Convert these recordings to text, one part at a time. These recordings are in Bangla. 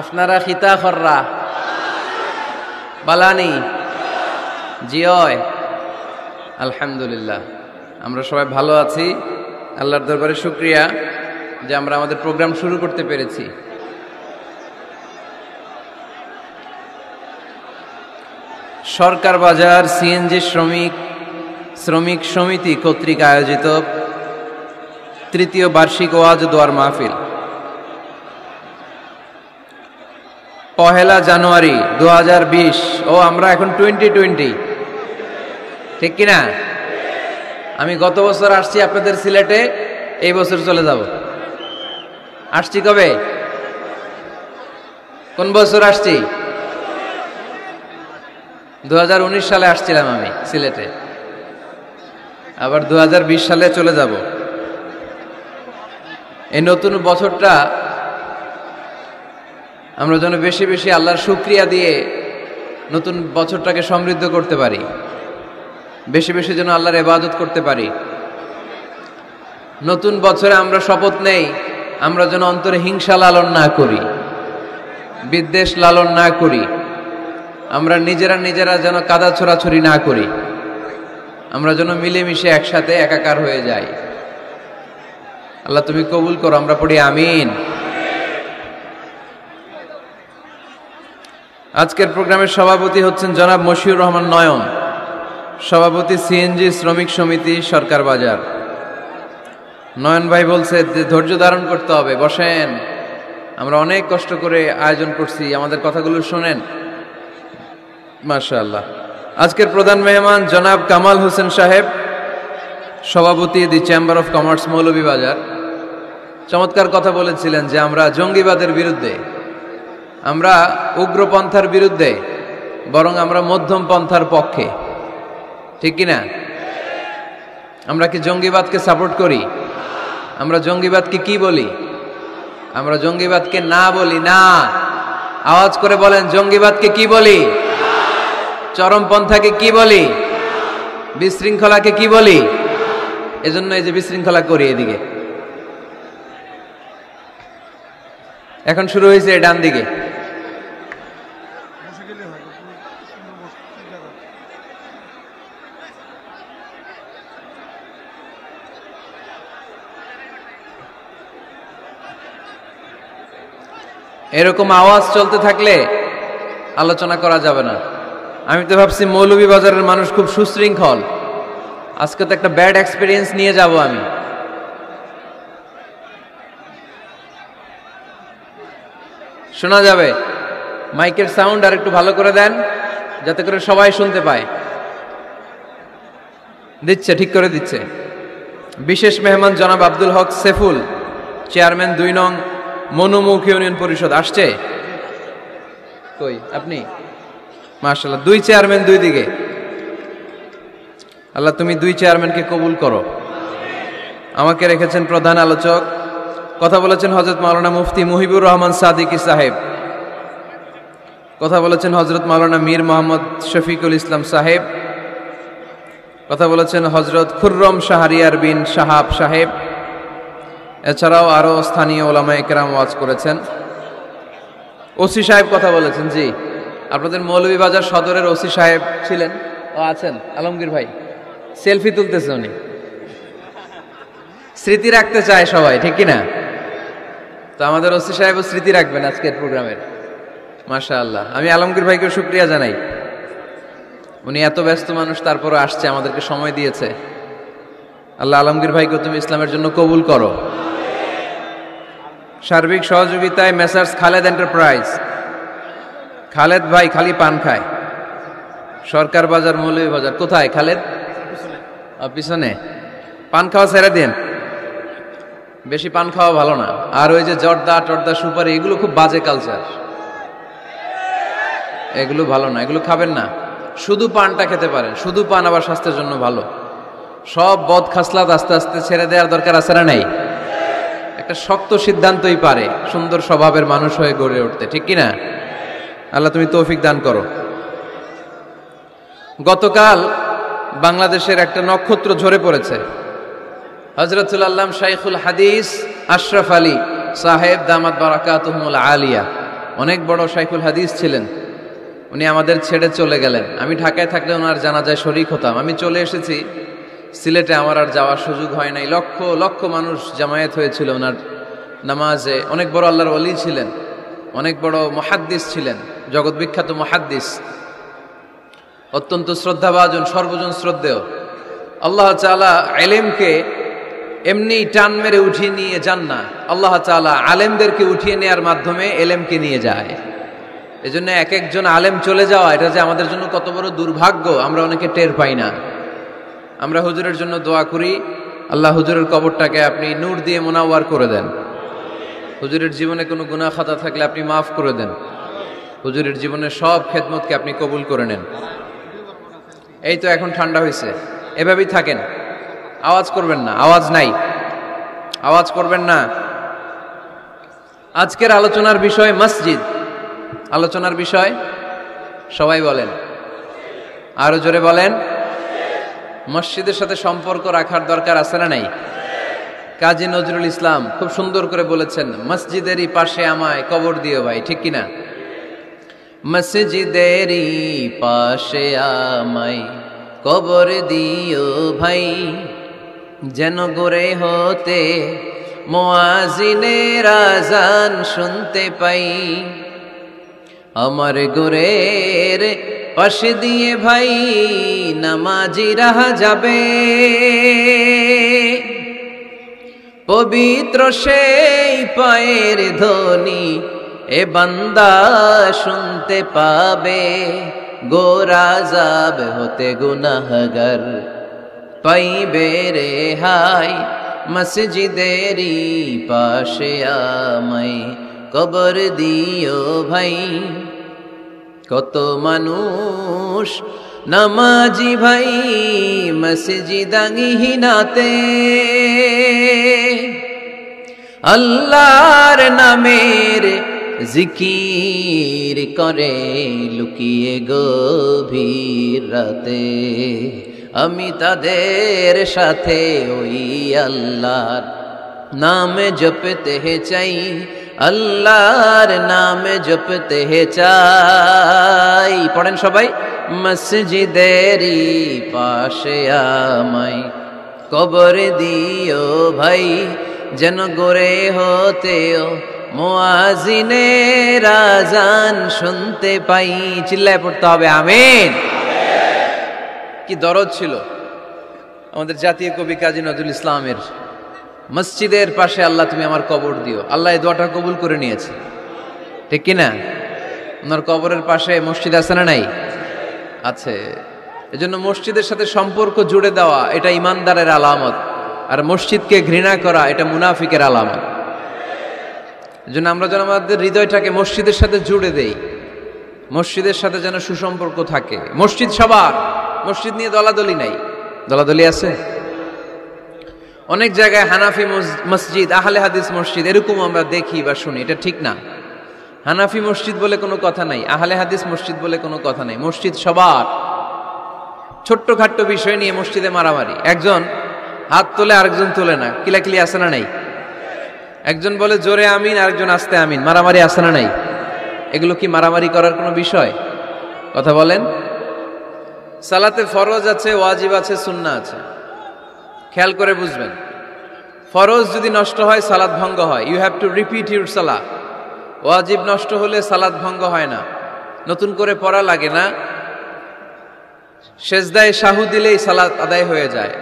আপনারা খিতা খররা বালানি জিয়য় আলহামদুলিল্লাহ, আমরা সবাই ভালো আছি। আল্লাহর দরবারে শুকরিয়া যে আমরা আমাদের প্রোগ্রাম শুরু করতে পেরেছি। সরকার বাজার সিএনজি শ্রমিক সমিতি কর্তৃক আয়োজিত তৃতীয় বার্ষিক ওয়াজ দোয়ার মাহফিল 1 জানুয়ারি 2020। ও আমরা এখন 2020, ঠিক কিনা? আমি গত বছর আসছি আপনাদের সিলেটে, এই বছর চলে যাব। আসছি কবে? কোন বছর আসছি? 2019 সালে আসছিলাম আমি সিলেটে, আবার 2020 সালে চলে যাব। এই নতুন বছরটা আমরা যেন বেশি বেশি আল্লাহর শুকরিয়া দিয়ে নতুন বছরটাকে সমৃদ্ধ করতে পারি, বেশি বেশি যেন আল্লাহর ইবাদত করতে পারি। নতুন বছরে আমরা শপথ নেই, আমরা যেন অন্তরে হিংসা লালন না করি, বিদ্বেষ লালন না করি, আমরা নিজেরা যেন কাদা ছোড়াছুরি না করি, আমরা যেন মিলেমিশে একসাথে একাকার হয়ে যাই। আল্লাহ তুমি কবুল করো, আমরা পড়ি আমিন। আজকের প্রোগ্রামের সভাপতি হচ্ছেন জনাব মশিউর রহমান নয়ন, সভাপতি সিএনজি শ্রমিক সমিতি সরকার বাজার। নয়ন ভাই বলছে যে ধৈর্য ধারণ করতে হবে, বসেন, আমরা অনেক কষ্ট করে আয়োজন করছি, আমাদের কথাগুলো শোনেন। মাশাআল্লাহ। আজকের প্রধান মেহমান জনাব কামাল হোসেন সাহেব, সভাপতি দি চেম্বার অফ কমার্স মৌলভীবাজার। চমৎকার কথা বলেছিলেন যে আমরা জঙ্গিবাদের বিরুদ্ধে, আমরা উগ্রপন্থার বিরুদ্ধে, বরং আমরা মধ্যম পন্থার পক্ষে, ঠিক কিনা? আমরা কি জঙ্গিবাদকে সাপোর্ট করি? আমরা জঙ্গিবাদকে কি বলি? আমরা জঙ্গিবাদকে না বলি না। আওয়াজ করে বলেন, জঙ্গিবাদকে কি বলি? চরমপন্থাকে কি বলি? বিশৃঙ্খলাকে কি বলি? এজন্য এই যে বিশৃঙ্খলা করি এদিকে। এখন শুরু হয়েছে ডান দিকে। এরকম আওয়াজ চলতে থাকলে আলোচনা করা যাবে না। আমি তো ভাবছি মৌলভীবাজারের মানুষ খুব সুশৃঙ্খল, আজকে তো একটা ব্যাড এক্সপিরিয়েন্স নিয়ে যাব আমি। শোনা যাবে? মাইকের সাউন্ড আর একটু ভালো করে দেন, যাতে করে সবাই শুনতে পায়। দিচ্ছে, ঠিক করে দিচ্ছে। বিশেষ মেহমান জনাব আব্দুল হক সেফুল, চেয়ারম্যান 2 নং মনুমুখ ইউনিয়ন পরিষদ। আসছে কই আপনি? মাশাআল্লাহ, 2 চেয়ারম্যান 2 দিকে। আল্লাহ তুমি 2 চেয়ারম্যানকে কবুল করো। আমাকে রেখেছেন প্রধান আলোচক, কথা বলেছেন হযরত মাওলানা মুফতি মুহিবুর রহমান সাদিকী সাহেব, কথা বলেছেন হযরত মাওলানা মীর মোহাম্মদ শফিকুল ইসলাম সাহেব, কথা বলেছেন হযরত খুররম শাহরিয়ার বিন শাহাব সাহেব। এছাড়াও আরো স্থানীয় ওলামায়ে কেরাম ওয়াজ করেছেন। ওসি সাহেব কথা বলেছেন। জি, আপনাদের মৌলভীবাজার সদরের ওসি সাহেব ছিলেন, ও আছেন, আলমগীর ভাই সেলফি তুলতেছে, উনি স্মৃতি রাখতে চায় সবাই, ঠিক কিনা? তো আমাদের ওসি সাহেবও স্মৃতি রাখবেন আজকের প্রোগ্রামের। মাশাআল্লাহ, আমি আলমগীর ভাইকে শুকরিয়া জানাই, উনি এত ব্যস্ত মানুষ তারপরও আসছে, আমাদেরকে সময় দিয়েছে। আল্লাহ আলমগীর ভাইকে তুমি ইসলামের জন্য কবুল করো। সার্বিক সহযোগিতায় মেসার্স খালেদ এন্টারপ্রাইজ, খালেদ ভাই খালি পান খায়, সরকার বাজার মৌলভীবাজার। কোথায় খালেদ? পিছনে। পান খাওয়া ছেড়ে দিন, বেশি পান খাওয়া ভালো না। আর ওই যে জর্দা টর্দা সুপারি, এগুলো খুব বাজে কালচার। এগুলো ভালো না, এগুলো খাবেন না। শুধু পানটা খেতে পারেন, শুধু পান আবার স্বাস্থ্যের জন্য ভালো। সব বদ খাসলাত আস্তে আস্তে ছেড়ে দেওয়ার দরকার আছে না নাই? একটা শক্ত সিদ্ধান্তই পারে সুন্দর স্বভাবের মানুষ হয়ে গড়ে উঠতে, ঠিক কি না? আল্লাহ তুমি তৌফিক দান করো। গতকাল বাংলাদেশের একটা নক্ষত্র ঝরে পড়েছে। হযরতুল আল্লামা শাইখুল হাদিস আশরাফ আলী সাহেব দামাত বারাকাতুহুমুল আলিয়া, অনেক বড় শাইখুল হাদিস ছিলেন। উনি আমাদের ছেড়ে চলে গেলেন। আমি ঢাকায় থাকলে ওনার জানাজায় শরীক হতাম। আমি চলে এসেছি সিলেটে, আমার আর যাওয়ার সুযোগ হয় নাই। লক্ষ লক্ষ মানুষ জামায়াত হয়েছিল ওনার নামাজে। অনেক বড় আল্লাহর ওলি ছিলেন, অনেক বড় মুহাদ্দিস ছিলেন, জগৎ বিখ্যাত মুহাদ্দিস, অত্যন্ত শ্রদ্ধাভাজন, সর্বজন শ্রদ্ধেয়। আল্লাহ তাআলা ইলমকে এমনি টান মেরে উঠিয়ে নিয়ে যান না, আল্লাহ তাআলা আলেমদেরকে উঠিয়ে নেওয়ার মাধ্যমে ইলমকে নিয়ে যায়। এজন্য এক একজন আলেম চলে যাওয়া, এটা যে আমাদের জন্য কত বড় দুর্ভাগ্য আমরা অনেকে টের পাই না। আমরা হুজুরের জন্য দোয়া করি, আল্লাহ হুজুরের কবরটাকে আপনি নূর দিয়ে মুনাওয়ার করে দেন। হুজুরের জীবনে কোনো গুনাহ খাতা থাকলে আপনি মাফ করে দেন। হুজুরের জীবনের সব খেদমতকে আপনি কবুল করে নেন। এই তো এখন ঠান্ডা হয়েছে, এভাবেই থাকেন, আওয়াজ করবেন না, আওয়াজ নাই, আওয়াজ করবেন না। আজকের আলোচনার বিষয় মসজিদ। আলোচনার বিষয় সবাই বলেন, আরো জোরে বলেন। মসজিদের সাথে সম্পর্ক রাখার দরকার আছে না নাই? কাজী নজরুল ইসলাম খুব সুন্দর করে বলেছেন, মসজিদেরই পাশে আমায় কবর দিও ভাই, ঠিক কিনা? মসজিদেরই পাশে আমায় কবর দিও ভাই, যেন গড়ে হতে মুয়াজ্জিনের আযান শুনতে পাই। আমার গোরের পাশে দিয়ে ভাই নামাজিরা যাবে, পবিত্র সেই পায়ের ধ্বনি এ বান্দা শুনতে পাবে। গোরা যাব হতে গুনাহগার পাইবে রেহাই, মসজিদেরই পাশে আমায় কবর দিও ভাই। কত মানুষ নামাজি ভাই মসজিদাঙ্গিহীনাতে, আল্লাহর নামের জিকির করে লুকিয়ে গভীর রাতে। আমি তাদের সাথে ওই আল্লাহর নাম জপতে চাই, আল্লাহর নাম জপতে চাই। পড়েন সবাই, মসজিদেরই পাশে আমায় কবর দিও ভাই, যেন গড়ে হতেও মুয়াজ্জিনের আযান শুনতে পাই। চিল্লায় পড়তে হবে আমিন। কি দরদ ছিল আমাদের জাতীয় কবি কাজী নজরুল ইসলামের, মসজিদের পাশে আল্লাহ তুমি আমার কবর দিও। আল্লাহ এই দোয়াটা কবুল করে নিয়েছে, ঠিক কিনা? ওনার কবরের পাশে মসজিদ আছে না নাই? আছে। এজন্য মসজিদের সাথে সম্পর্ক জুড়ে দেওয়া এটা ইমানদারের আলামত, আর মসজিদকে ঘৃণা করা এটা মুনাফিকের আলামত। এজন্য আমরা যেন আমাদের হৃদয়টাকে মসজিদের সাথে জুড়ে দেই, মসজিদের সাথে যেন সুসম্পর্ক থাকে। মসজিদ সবার, মসজিদ নিয়ে দলাদলি নাই। দলাদলি আছে অনেক জায়গায়, হানাফি মসজিদ, আহলে হাদিস মসজিদ, এরকম আমরা দেখি বা শুনি, এটা ঠিক না। হানাফি মসজিদ বলে কোনো কথা নাই, আহলে হাদিস মসজিদ বলে কোনো কথা নাই। মসজিদ সবার। ছোট্ট খাট্ট বিষয় নিয়ে মসজিদে মারামারি, একজন হাত তোলে আরেকজন তোলে না, কিলাকিলি আছে না নাই? একজন বলে জোরে আমিন, আরেকজন আস্তে আমিন, মারামারি আছে না নাই? এগুলো কি মারামারি করার কোনো বিষয়? কথা বলেন। সালাতে ফরজ আছে, ওয়াজিব আছে, সুন্নাহ আছে। খেয়াল করে বুঝবেন, ফরজ যদি নষ্ট হয় সালাত ভঙ্গ হয়, you have to repeat your সালাহ। ওয়াজিব নষ্ট হলে সালাত ভঙ্গ হয় না, নতুন করে পড়া লাগে না, সেজদায় সাহু দিলেই সালাত আদায় হয়ে যায়।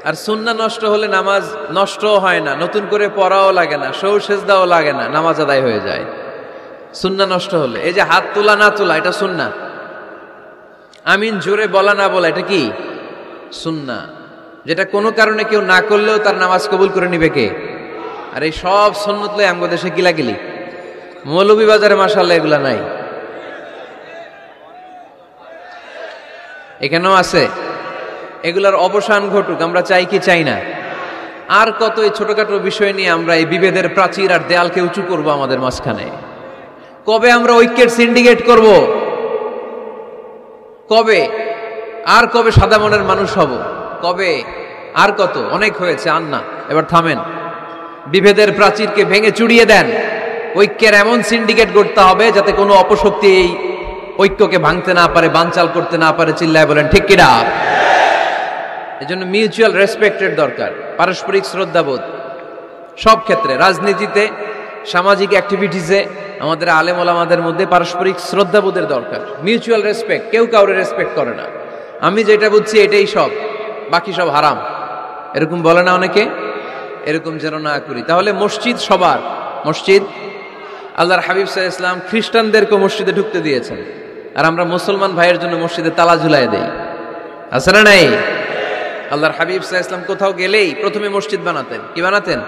আর সুন্নাহ নষ্ট হলে নামাজ নষ্টও হয় না, নতুন করে পড়াও লাগে না, সৌ সেজদাও লাগে না, নামাজ আদায় হয়ে যায় সুন্নাহ নষ্ট হলে। এই যে হাত তোলা না তোলা, এটা সুন্নাহ। আমিন জোরে বলা না বলা, এটা কি? সুন্নাহ। যেটা কোনো কারণে কেউ না করলেও তার নামাজ কবুল করে নিবে কে? আর এই সব সুন্নত লয়ে আমগো দেশে কিলাকিলি। মৌলভীবাজারে মাশাআল্লাহ এগুলা নাই। এখানেও আছে। এগুলার অবসান ঘটুক, আমরা চাই কি চাই না? আর কত এই ছোটখাটো বিষয় নিয়ে আমরা এই বিভেদের প্রাচীর আর দেয়ালকে উঁচু করব আমাদের মাঝখানে? কবে আমরা ঐক্যের সিন্ডিকেট করব? কবে? আর কবে সাদা মনের মানুষ হব? কবে? আর কত? অনেক হয়েছে, আর না, এবার থামেন। বিভেদের প্রাচীরকে ভেঙে চুড়িয়ে দেন। ঐক্যের এমন সিন্ডিকেট করতে হবে যাতে কোনো অপশক্তি এই ঐক্যকে ভাঙতে না পারে, বানচাল করতে না পারে। চিল্লায় বলেন ঠিক কিনা? এজন্য মিউচুয়াল রেসপেক্টের দরকার, পারস্পরিক শ্রদ্ধাবোধ সব ক্ষেত্রে, রাজনীতিতে, সামাজিক অ্যাক্টিভিটিসে আমাদের আলেম ওলামাদের মধ্যে পারস্পরিক শ্রদ্ধাবোধের দরকার, মিউচুয়াল রেসপেক্ট। কেউ কাউরে রেসপেক্ট করে না, আমি যেটা বুঝছি এটাই সব, বাকি সব হারাম, এরকম বলে না অনেকে? এরকম যেন না করি। তাহলে মসজিদ সবার, মসজিদ আল্লাহর হাবিব সাল্লাল্লাহু আলাইহি ওয়াসাল্লাম খ্রিস্টানদেরকে মসজিদে ঢুকতে দিয়েছেন, আর আমরা মুসলমান ভাইয়ের জন্য মসজিদে তালা ঝুলাই দেই, আছে না নাই? আল্লাহর হাবিব সাল্লাল্লাহু আলাইহি ওয়াসাল্লাম কোথাও গেলেই প্রথমে মসজিদ বানাতেন। কি বানাতেন?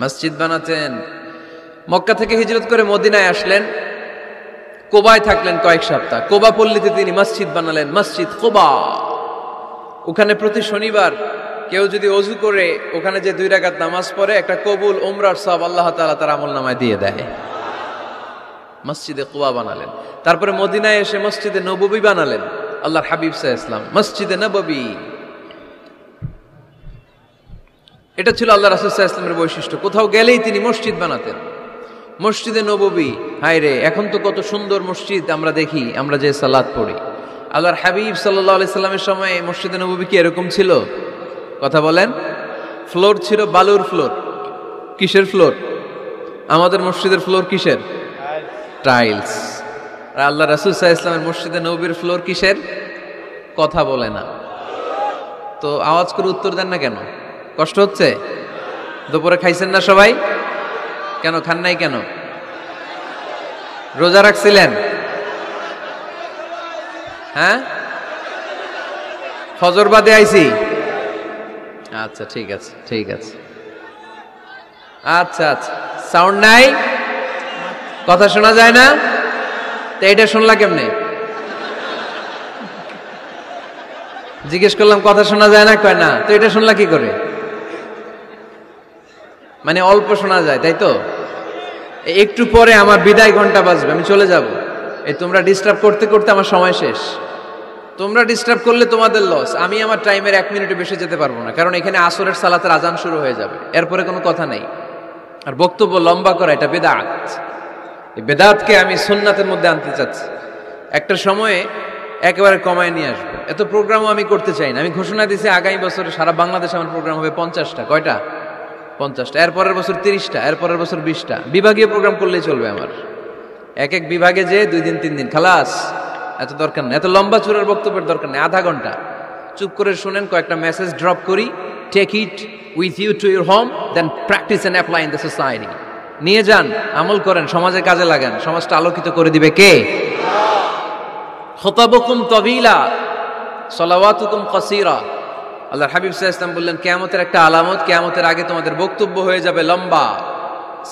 মসজিদ বানাতেন। মক্কা থেকে হিজরত করে মদিনায় আসলেন, কোবায় থাকলেন কয়েক সপ্তাহ। কোবা পল্লীতে তিনি মসজিদ বানালেন, মসজিদ কোবা। ওখানে প্রতি শনিবার কেউ যদি ওযু করে ওখানে যে 2 রাকাত নামাজ পড়ে, একটা কবুল উমরার সওয়াব আল্লাহ তাআলা তার আমলনামায় দিয়ে দেয়। মসজিদে কোবা বানালেন। তারপরে মদিনায় এসে মসজিদে নববী বানালেন আল্লাহর হাবিব সাল্লাল্লাহু আলাইহি ওয়াসাল্লাম, মসজিদে নববী। এটা ছিল আল্লাহ রাসূল সাল্লাল্লাহু আলাইহি ওয়াসাল্লামের বৈশিষ্ট্য। কোথাও গেলেই তিনি মসজিদ বানাতেন। মসজিদে নববী, হায় রে, এখন তো কত সুন্দর মসজিদ আমরা দেখি, আমরা যে সালাত পড়ি। আল্লাহর হাবিব সাল্লাল্লাহু আলাইহি সাল্লামের সময় মসজিদে নববী কি এরকম ছিল? কথা বলেন। ফ্লোর ছিল বালুর ফ্লোর। কিসের ফ্লোর? আমাদের মসজিদের ফ্লোর কিসের? টাইলস। আর আল্লাহ রাসূল সাল্লাল্লাহু আলাইহি ওয়াসাল্লামের মসজিদে নববীর ফ্লোর কিসের? কথা বলে না তো আওয়াজ করে উত্তর দেন না কেন? কষ্ট হচ্ছে? দুপুরে খাইছেন না সবাই? কেন খান নাই কেন? রোজা রাখছিলেন? হ্যাঁ, ফজর বাদে আইছি। আচ্ছা ঠিক আছে, ঠিক আছে। আচ্ছা আচ্ছা, সাউন্ড নাই, কথা শোনা যায় না? তো এটা শুনলা কেমনে? জিজ্ঞেস করলাম কথা শোনা যায় না, কয় না। তো এটা শুনলা কি করে? মানে অল্প শোনা যায়, তাই তো? একটু পরে আমার বিদায় ঘন্টা বাজবে, আমি চলে যাব। এই তোমরা ডিস্টার্ব করতে করতে আমার সময় শেষ। তোমরা ডিস্টার্ব করলে তোমাদের লস, আমি আমার টাইমের 1 মিনিটে বেশি যেতে পারবো না, কারণ এখানে আসরের সালাতের আজান শুরু হয়ে যাবে, এরপরে কোনো কথা নেই। আর বক্তব্য লম্বা করা এটা বেদাত। এই বেদাতকে আমি সুন্নাতের মধ্যে আনতে চাচ্ছি। একটা সময়ে একেবারে কমায় নিয়ে আসবো। এত প্রোগ্রামও আমি করতে চাই না। আমি ঘোষণা দিয়েছি আগামী বছরে সারা বাংলাদেশে আমার প্রোগ্রাম হবে 50টা। কয়টা? 50টা। এরপরের বছর 30টা, এরপরের বছর 20টা। বিভাগীয় প্রোগ্রাম করলেই চলবে আমার। এক এক বিভাগে যে 2 দিন 3 দিন খালাস। এত দরকার নেই, এত লম্বা চূড়ার বক্তব্যের দরকার নেই। আধা ঘন্টা চুপ করে শুনেন, কয়েকটা মেসেজ ড্রপ করি, take it with you to your home, then practice and apply in the society. নিয়ে যান, আমল করেন, সমাজে কাজে লাগান। সমাজটা আলোকিত করে দিবে কে? খুতাবুকুম তাবিলা সালাওয়াতুকুম কাসীরা। আল্লাহর হাবিব সাল্লাল্লাহু আলাইহি ওয়াসাল্লাম বললেন, কিয়ামতের একটা আলামত, কিয়ামতের আগে তোমাদের বক্তব্য হয়ে যাবে লম্বা,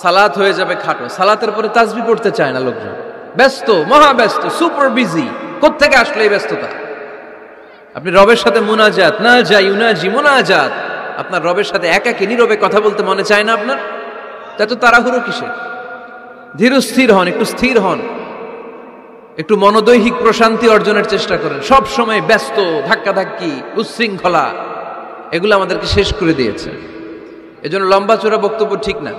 সালাত হয়ে যাবে খাটো। সালাতের পরে তাসবিহ পড়তে চায় না লোকজন, ব্যস্ত, মহা ব্যস্ত, সুপার বিজি। কোত্থেকে আসলে এই ব্যস্ততা? আপনি রবের সাথে মুনাজাত, না যাই ইউনাজি মুনাজাত, আপনার রবের সাথে একাকী নীরবে কথা বলতে মনে চায় না আপনার? এত তাড়াহুড়ো কিসের? ধীর স্থির হন, একটু স্থির হন, একটু মনোদৈহিক প্রশান্তি অর্জনের চেষ্টা করেন। সব সময় ব্যস্ত, ধাক্কাধাক্কি, উচ্ছৃঙ্খলা, এগুলো আমাদেরকে শেষ করে দিয়েছে। এজন্য লম্বা চূড়া বক্তব্য ঠিক না।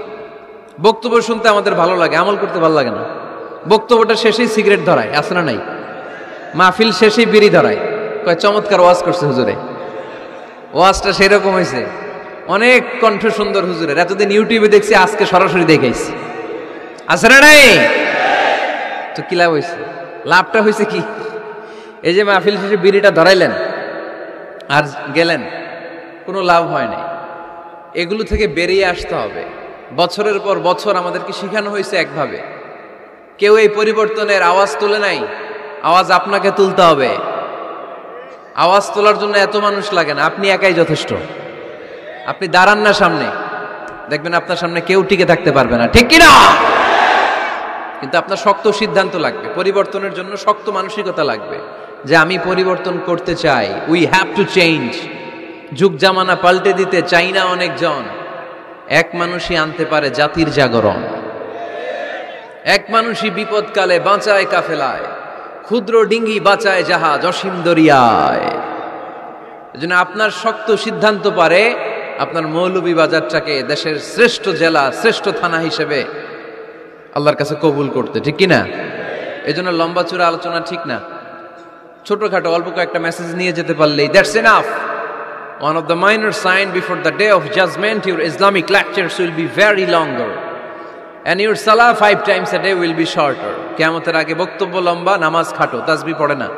বক্তব্য শুনতে আমাদের ভালো লাগে, আমল করতে ভালো লাগে না। বক্তব্যটা শেষেই সিগারেট ধরায়, আছে না নাই? মাহফিল শেষেই বিড়ি ধরায়, কয় চমৎকার ওয়াজ করছে হুজুরে। ওয়াজটা সেরকম হয়েছে, অনেক কণ্ঠ সুন্দর হুজুরের। এতদিন ইউটিউবে দেখছি, আজকে সরাসরি দেখাইছি, আছে না নাই? তো কি লাভ হয়েছে? লাভটা হয়েছে কি? এই যে মাহফিল শেষে বিড়িটা ধরাইলেন আর গেলেন, কোনো লাভ হয় নাই। এগুলো থেকে বেরিয়ে আসতে হবে। বছরের পর বছর আমাদেরকে শেখানো হয়েছে একভাবে, কেউ এই পরিবর্তনের আওয়াজ তোলে নাই। আওয়াজ আপনাকে তুলতে হবে। আওয়াজ তোলার জন্য এত মানুষ লাগে না, আপনি একাই যথেষ্ট। আপনি দাঁড়ান না সামনে, দেখবেন আপনার সামনে কেউ টিকে থাকতে পারবে না, ঠিক কিনা? কিন্তু আপনার শক্ত সিদ্ধান্ত লাগবে, পরিবর্তনের জন্য শক্ত মানসিকতা লাগবে। যে আমি পরিবর্তন করতে চাই, উই হ্যাভ টু চেঞ্জ। যুগ জামানা পাল্টে দিতে চাই না অনেকজন। এক মানুষই আনতে পারে জাতির জাগরণ। এক মানুষই বিপদকালে বাঁচায় কাফেলায়, ক্ষুদ্র ডিঙ্গি বাঁচায় জাহাজ অসীম দরিয়ায়। এজন্য আপনার শক্ত সিদ্ধান্ত পারে আপনার মৌলভীবাজারটাকে দেশের শ্রেষ্ঠ জেলা, শ্রেষ্ঠ থানা হিসেবে আল্লাহর কাছে কবুল করতে, ঠিক কিনা? এজন্য লম্বা চূড়া আলোচনা ঠিক না। ছোটখাটো অল্প কয়েকটা মেসেজ নিয়ে যেতে পারলেই that's enough. One of the minor signs before the day of judgment, your Islamic lectures will be very longer and your salah 5 times a day will be shorter. কিয়ামতের আগে বক্তব্য লম্বা, নামাজ খাটো, তাসবিহ পড়ে না,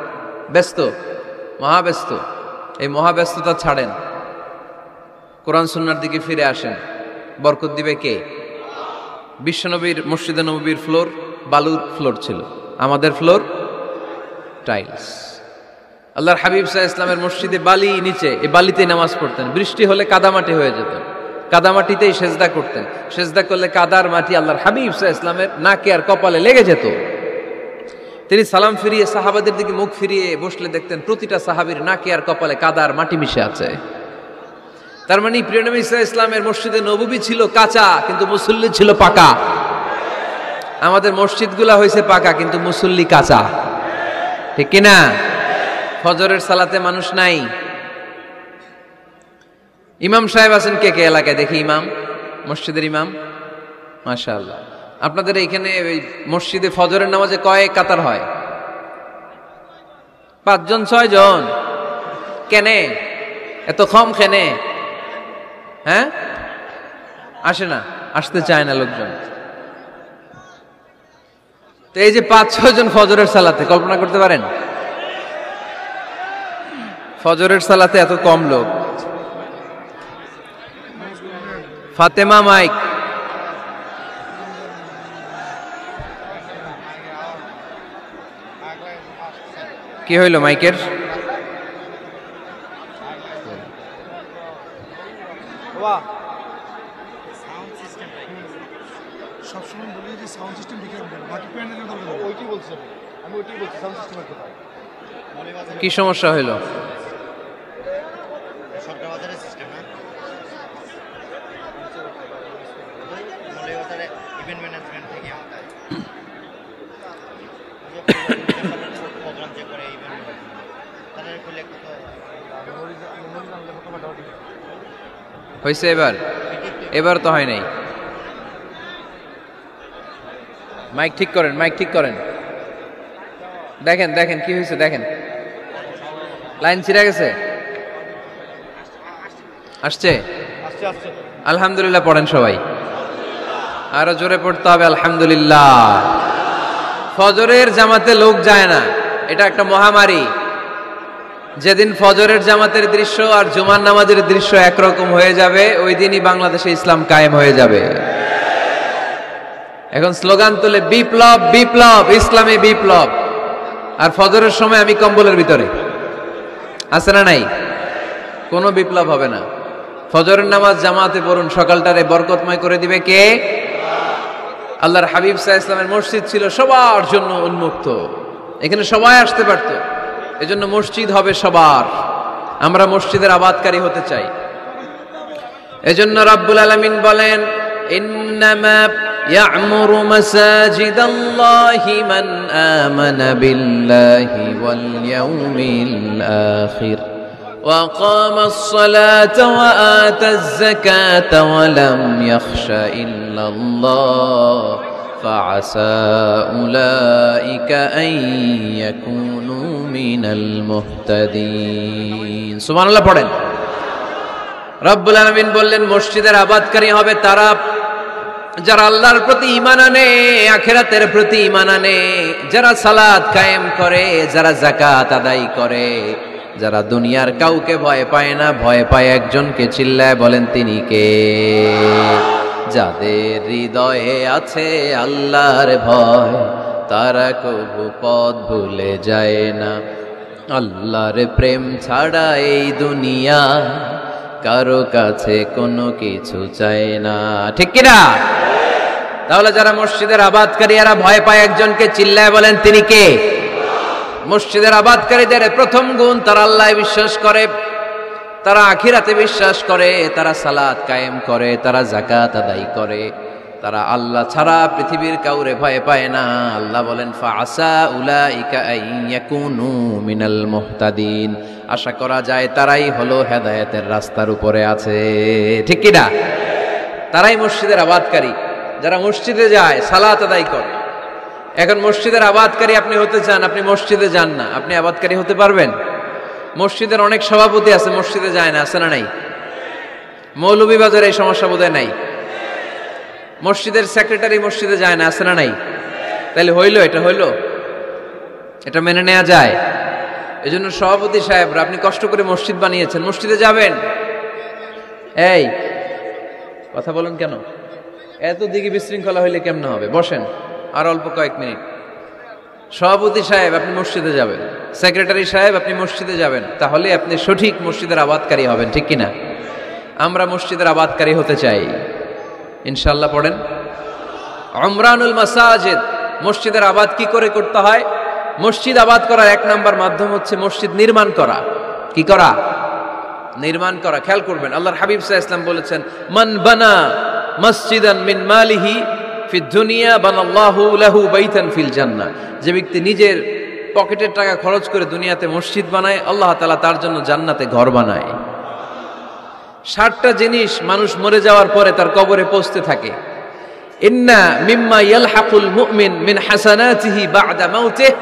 ব্যস্ত, মহাব্যস্ত। এই মহাব্যস্ততা ছাড়েন, কোরআন সুন্নাহর দিকে ফিরে আসেন। বরকত দিবে কে? বিশ্বনবীর মসজিদে নববীর ফ্লোর বালুর ফ্লোর ছিল, আমাদের ফ্লোর টাইলস। আল্লাহর হাবিব সাল্লাল্লাহু আলাইহি ওয়াসাল্লামের মসজিদে বালি নিচে, এই বালিতেই নামাজ পড়তেন। বৃষ্টি হলে কাদামাটি হয়ে যেত, কাদামাটিতেই সেজদা করতেন। সেজদা করলে কাদার মাটি আল্লাহর হাবিব সাল্লাল্লাহু আলাইহি ওয়াসাল্লামের নাকে আর কপালে লেগে যেত। তিনি সালাম ফিরিয়ে সাহাবাদের দিকে মুখ ফিরিয়ে বসলে দেখতেন প্রতিটা সাহাবীর নাকে আর কপালে কাদার মাটি মিশে আছে। তার মানে প্রিয় নবী সাল্লাল্লাহু আলাইহি ওয়াসাল্লামের মসজিদে নববী ছিল কাঁচা, কিন্তু মুসল্লি ছিল পাকা। আমাদের মসজিদগুলা হয়েছে পাকা, কিন্তু মুসল্লি কাঁচা, ঠিক কিনা? ফজরের সালাতে মানুষ নাই। ইমাম সাহেব আছেন কে কে এলাকায়? দেখি ইমাম, মসজিদের ইমাম, মাশাআল্লাহ। আপনাদের এখানে ওই মসজিদে ফজরের নামাজে কয় কাতার হয়? 5 জন 6 জন? কেনে এত কম? কেনে? হ্যাঁ, আসে না, আসতে চায় না লোকজন। তো এই যে 5-6 জন ফজরের সালাতে, কল্পনা করতে পারেন ফজরের সালাতে এত কম লোক? ফাতেমা মাইক, কি হইল মাইকের? কি সমস্যা হইল? হয়েছে এবার? এবার তো হয় নাই। মাইক ঠিক করেন, মাইক ঠিক করেন। দেখেন দেখেন কি হয়েছে, দেখেন লাইন ছিঁড়ে গেছে। আসছে? আলহামদুলিল্লাহ পড়েন সবাই, আরো জোরে পড়তে হবে আলহামদুলিল্লাহ। ফজরের জামাতে লোক যায় না, এটা একটা মহামারী। যেদিন ফজরের জামাতের দৃশ্য আর জুমার নামাজের দৃশ্য একরকম হয়ে যাবে, ওই দিনই বাংলাদেশে ইসলাম কায়েম হয়ে যাবে। এখন স্লোগান তুলে বিপ্লব বিপ্লব, ইসলামী বিপ্লব। আর ফজরের সময় আমি কম্বলের ভিতরে, আছে না নাই? কোনো বিপ্লব হবে না। ফজরের নামাজ জামাতে পড়ুন, সকালটারে বরকতময় করে দিবে কে? আল্লাহর হাবিব সাল্লাল্লাহু আলাইহি ওয়াসাল্লামের মসজিদ ছিল সবার জন্য উন্মুক্ত, এখানে সবাই আসতে পারত। এজন্য মসজিদ হবে সবার। আমরা মসজিদের আবাদকারী হতে চাই। এজন্য রাব্বুল আলামিন বলেন, ইন্নামা ইয়া'মুরু মাসাজিদাল্লাহি মান আমানা বিল্লাহি ওয়াল ইয়াউমিল আখির ওয়া কামাস সালাতা ওয়া আতাজ যাকাতা ওয়া লাম ইয়াখশা ইল্লাল্লাহ ফাআসা উলাইকা আন ইয়াকুনু মিনাল মুহতাদিন। সুবহানাল্লাহ পড়েন। রব্বুল আলামিন বললেন মসজিদের আবাদকারী হবে তারা যারা আল্লাহর প্রতি ঈমান আনে, আখিরাতের প্রতি ঈমান আনে, যারা সালাত কায়েম করে, যারা যাকাত আদায় করে, যারা দুনিয়ার কাউকে ভয় পায় না, ভয় পায় একজনকে। চিল্লায় বলেন তিনি কে? যাদের হৃদয়ে আছে আল্লাহর ভয়, তারা কবু পথ ভুলে যায় না। আল্লাহর প্রেম ছাড়া এই দুনিয়া কারো কাছে কোনো কিছু চায় না, ঠিক কিনা? তাহলে যারা মসজিদের আবাদকারী, এরা ভয় পায় একজনকে। চিল্লায় বলেন তিনি কে? মসজিদের আবাদকারীদের প্রথম গুণ, তারা আল্লাহয় বিশ্বাস করে, তারা আখিরাতে বিশ্বাস করে, তারা সালাত কায়েম করে, তারা যাকাত আদায় করে, তারা আল্লাহ ছাড়া পৃথিবীর কাউরে ভয় পায় না। আল্লাহ বলেন ফাআসা উলাইকা আইয়াকুনু মিনাল মুহতাদিন, আশা করা যায় তারাই হলো হেদায়েতের রাস্তার উপরে আছে। ঠিক কি না? তারাই মসজিদের আবাদকারী, যারা মসজিদে যায়, সালাত আদায় করে। এখন মসজিদের আবাদকারী আপনি হতে চান, আপনি মসজিদে যান না, আপনি আবাদকারী হতে পারবেন? মসজিদের অনেক সভাপতি আছে, মসজিদে যায় না, আছে না নাই? মৌলভীবাজারে এই সমস্যা বোধহয় নাই। মসজিদের সেক্রেটারি মসজিদে যায় না, আছে না নাই? তাহলে হইল, এটা হইল, এটা মেনে নেওয়া যায়? এজন্য সভাপতি সাহেবরা, আপনি কষ্ট করে মসজিদ বানিয়েছেন, মসজিদে যাবেন। এই কথা বলেন কেন? এত দিকে বিশৃঙ্খলা হইলে কেমন হবে? বসেন আর অল্প কয়েক মিনিট। সভাপতি সাহেব আপনি মসজিদে যাবেন, সেক্রেটারি সাহেব আপনি মসজিদে যাবেন, তাহলে আপনি সঠিক মসজিদের আবাদকারী হবেন। ঠিক কিনা? আমরা মসজিদের আবাদকারী হতে চাই, ইনশাআল্লাহ। পড়েন উমরানুল মাসাজিদ। মসজিদের আবাদ কি করে করতে হয়? মসজিদ আবাদ করার এক নাম্বার মাধ্যম হচ্ছে মসজিদ নির্মাণ করা। কি করা? নির্মাণ করা। খেয়াল করবেন, আল্লাহর হাবিব সাল্লাল্লাহু আলাইহি ওয়াসাল্লাম বলেছেন, মান বানা মসজিদান মিন মালিহি ফিদ দুনিয়া বানাল্লাহু লাহু বাইতান ফিল জান্নাহ। যে ব্যক্তি নিজের পকেটের টাকা খরচ করে দুনিয়াতে মসজিদ বানায়, আল্লাহ তাআলা তার জন্য জান্নাতে ঘর বানায়। 60টা জিনিস মানুষ মরে যাওয়ার পরে তার কবরে পৌঁছতে থাকে। ইন্না মিম্মা ইয়ালহাকুল মুমিন মিন হাসানাতিহি বা'দা মাউতিহি।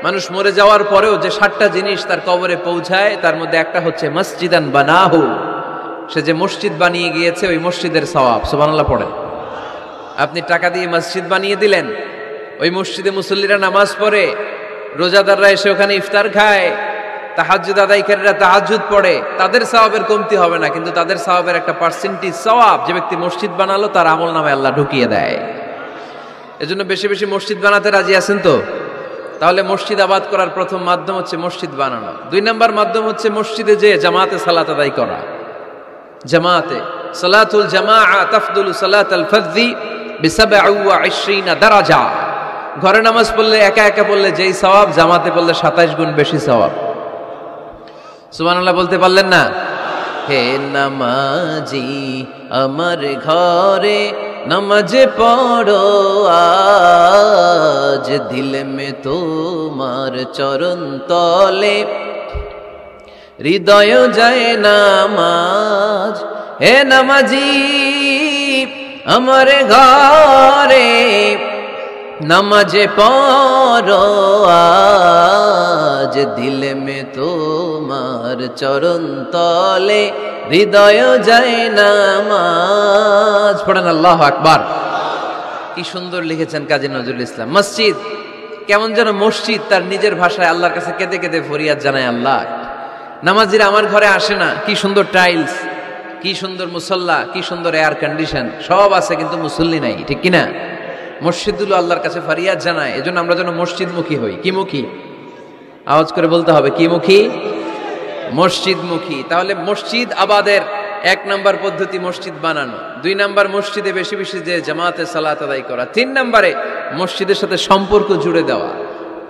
মানুষ মরে যাওয়ার পরেও যে 60টা জিনিস তার কবরে পৌঁছায়, তার মধ্যে একটা হচ্ছে মসজিদান বানাহু। সে যে মসজিদ বানিয়ে গিয়েছে, ওই মসজিদের সওয়াব। সুবহানাল্লাহ পড়েন। আপনি টাকা দিয়ে মসজিদ বানিয়ে দিলেন, ওই মসজিদে মুসল্লিরা নামাজ পড়ে, রোজাদাররা এসে ওখানে ইফতার খায়, তাহাজ্জুদ আদায়কারীরা তাহাজ্জুদ পড়ে, তাদের সওয়াবের কমতি হবে না, কিন্তু তাদের সওয়াবের একটা পার্সেন্টেজ সওয়াব যে ব্যক্তি মসজিদ বানালো তার আমলনামায় আল্লাহ ঢুকিয়ে দেয়। এজন্য বেশি বেশি মসজিদ বানাতে রাজি আছেন তো? তাহলে মসজিদ আবাদ করার প্রথম মাধ্যম হচ্ছে মসজিদ বানানো। 2 নাম্বার মাধ্যম হচ্ছে মসজিদে যে জামাতে সালাত আদায় করা। জামাতে সালাতুল জামাআ তাফদুলু সালাতাল ফাযযি বি27 দারাজা। ঘরে নামাজ পড়লে, একা একা পড়লে যেই সওয়াব, জামাতে পড়লে 27 গুণ বেশি সওয়াব। সুবহানাল্লাহ বলতে পারলেন না? হে নামাজি আমার ঘরে নামাজ পড়ো আজ, দিল মে তোমার চরণ তলে হৃদয় যায় নামাজ। হে নামাজি আমার ঘরে নামাজ পড়ো আজ, দিল মে তোমার চরণ তলে হৃদয় যায় নামাজ। পড়েন আল্লাহু আকবার। কি সুন্দর লিখেছেন কাজী নজরুল ইসলাম। মসজিদ কেমন যেন মসজিদ তার নিজের ভাষায় আল্লাহর কাছে কেঁদে কেঁদে ফরিয়াদ জানায়, আল্লাহ নামাজিরা আমার ঘরে আসে না, কি সুন্দর টাইলস, কি সুন্দর মুসল্লা, কি সুন্দর এয়ার কন্ডিশন, সব আছে কিন্তু মুসল্লি নাই। ঠিক কিনা? মসজিদগুলো আল্লাহর কাছে ফরিয়াদ জানায়। এজন্য আমরা যেন মসজিদমুখী হই। কি মুখী? আওয়াজ করে বলতে হবে, কি মুখী? মসজিদমুখী। তাহলে মসজিদ আবাদের 1 নাম্বার পদ্ধতি মসজিদ বানানো। 2 নাম্বার মসজিদে বেশি বেশি যে জামাতে সালাত আদায় করা। 3 নাম্বারে মসজিদের সাথে সম্পর্ক জুড়ে দেওয়া,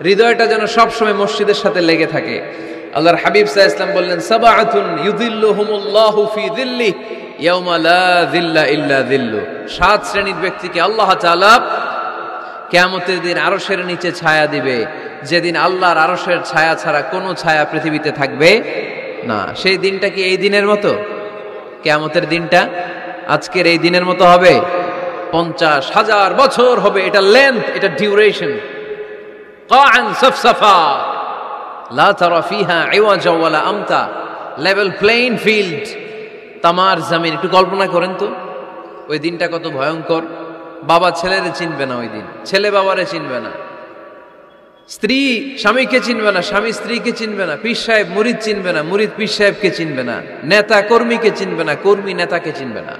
হৃদয়টা যেন সবসময় মসজিদের সাথে লেগে থাকে। আল্লাহর হাবিব সাল্লাল্লাহু আলাইহি ওয়াসাল্লাম বললেন, সাবআতুন ইউযিল্লুহুমুল্লাহু ফি যিল্লিহি ইয়াওমা লা যিল্লা ইল্লা যিল্লু। 7 শ্রেণীর ব্যক্তিকে আল্লাহ তাআলা কিয়ামতের দিন আরশের নিচে ছায়া দিবে, যেদিন আল্লাহর আরশের ছায়া ছাড়া কোনো ছায়া পৃথিবীতে থাকবে না। সেই দিনটা কি এই দিনের মতো? কিয়ামতের দিনটা আজকের এই দিনের মতো হবে? 50,000 বছর হবে। এটা লেন্থ, এটা ডিউরেশন। কাআন সাফসাফা লা তারা ফিহা ইওয়াজা ওয়ালা আমতা। লেভেল প্লেইং ফিল্ড, তামার জমিন। একটু কল্পনা করেন তো ওই দিনটা কত ভয়ঙ্কর। বাবা ছেলেরে চিনবে না ওই দিন, ছেলে বাবারে চিনবে না, স্ত্রী স্বামীকে চিনবে না, স্বামী স্ত্রীকে চিনবে না, পীর সাহেব মুরিদ চিনবে না, মুরিদ পীর সাহেবকে চিনবে না, নেতা কর্মীকে চিনবে না, কর্মী নেতাকে চিনবে না।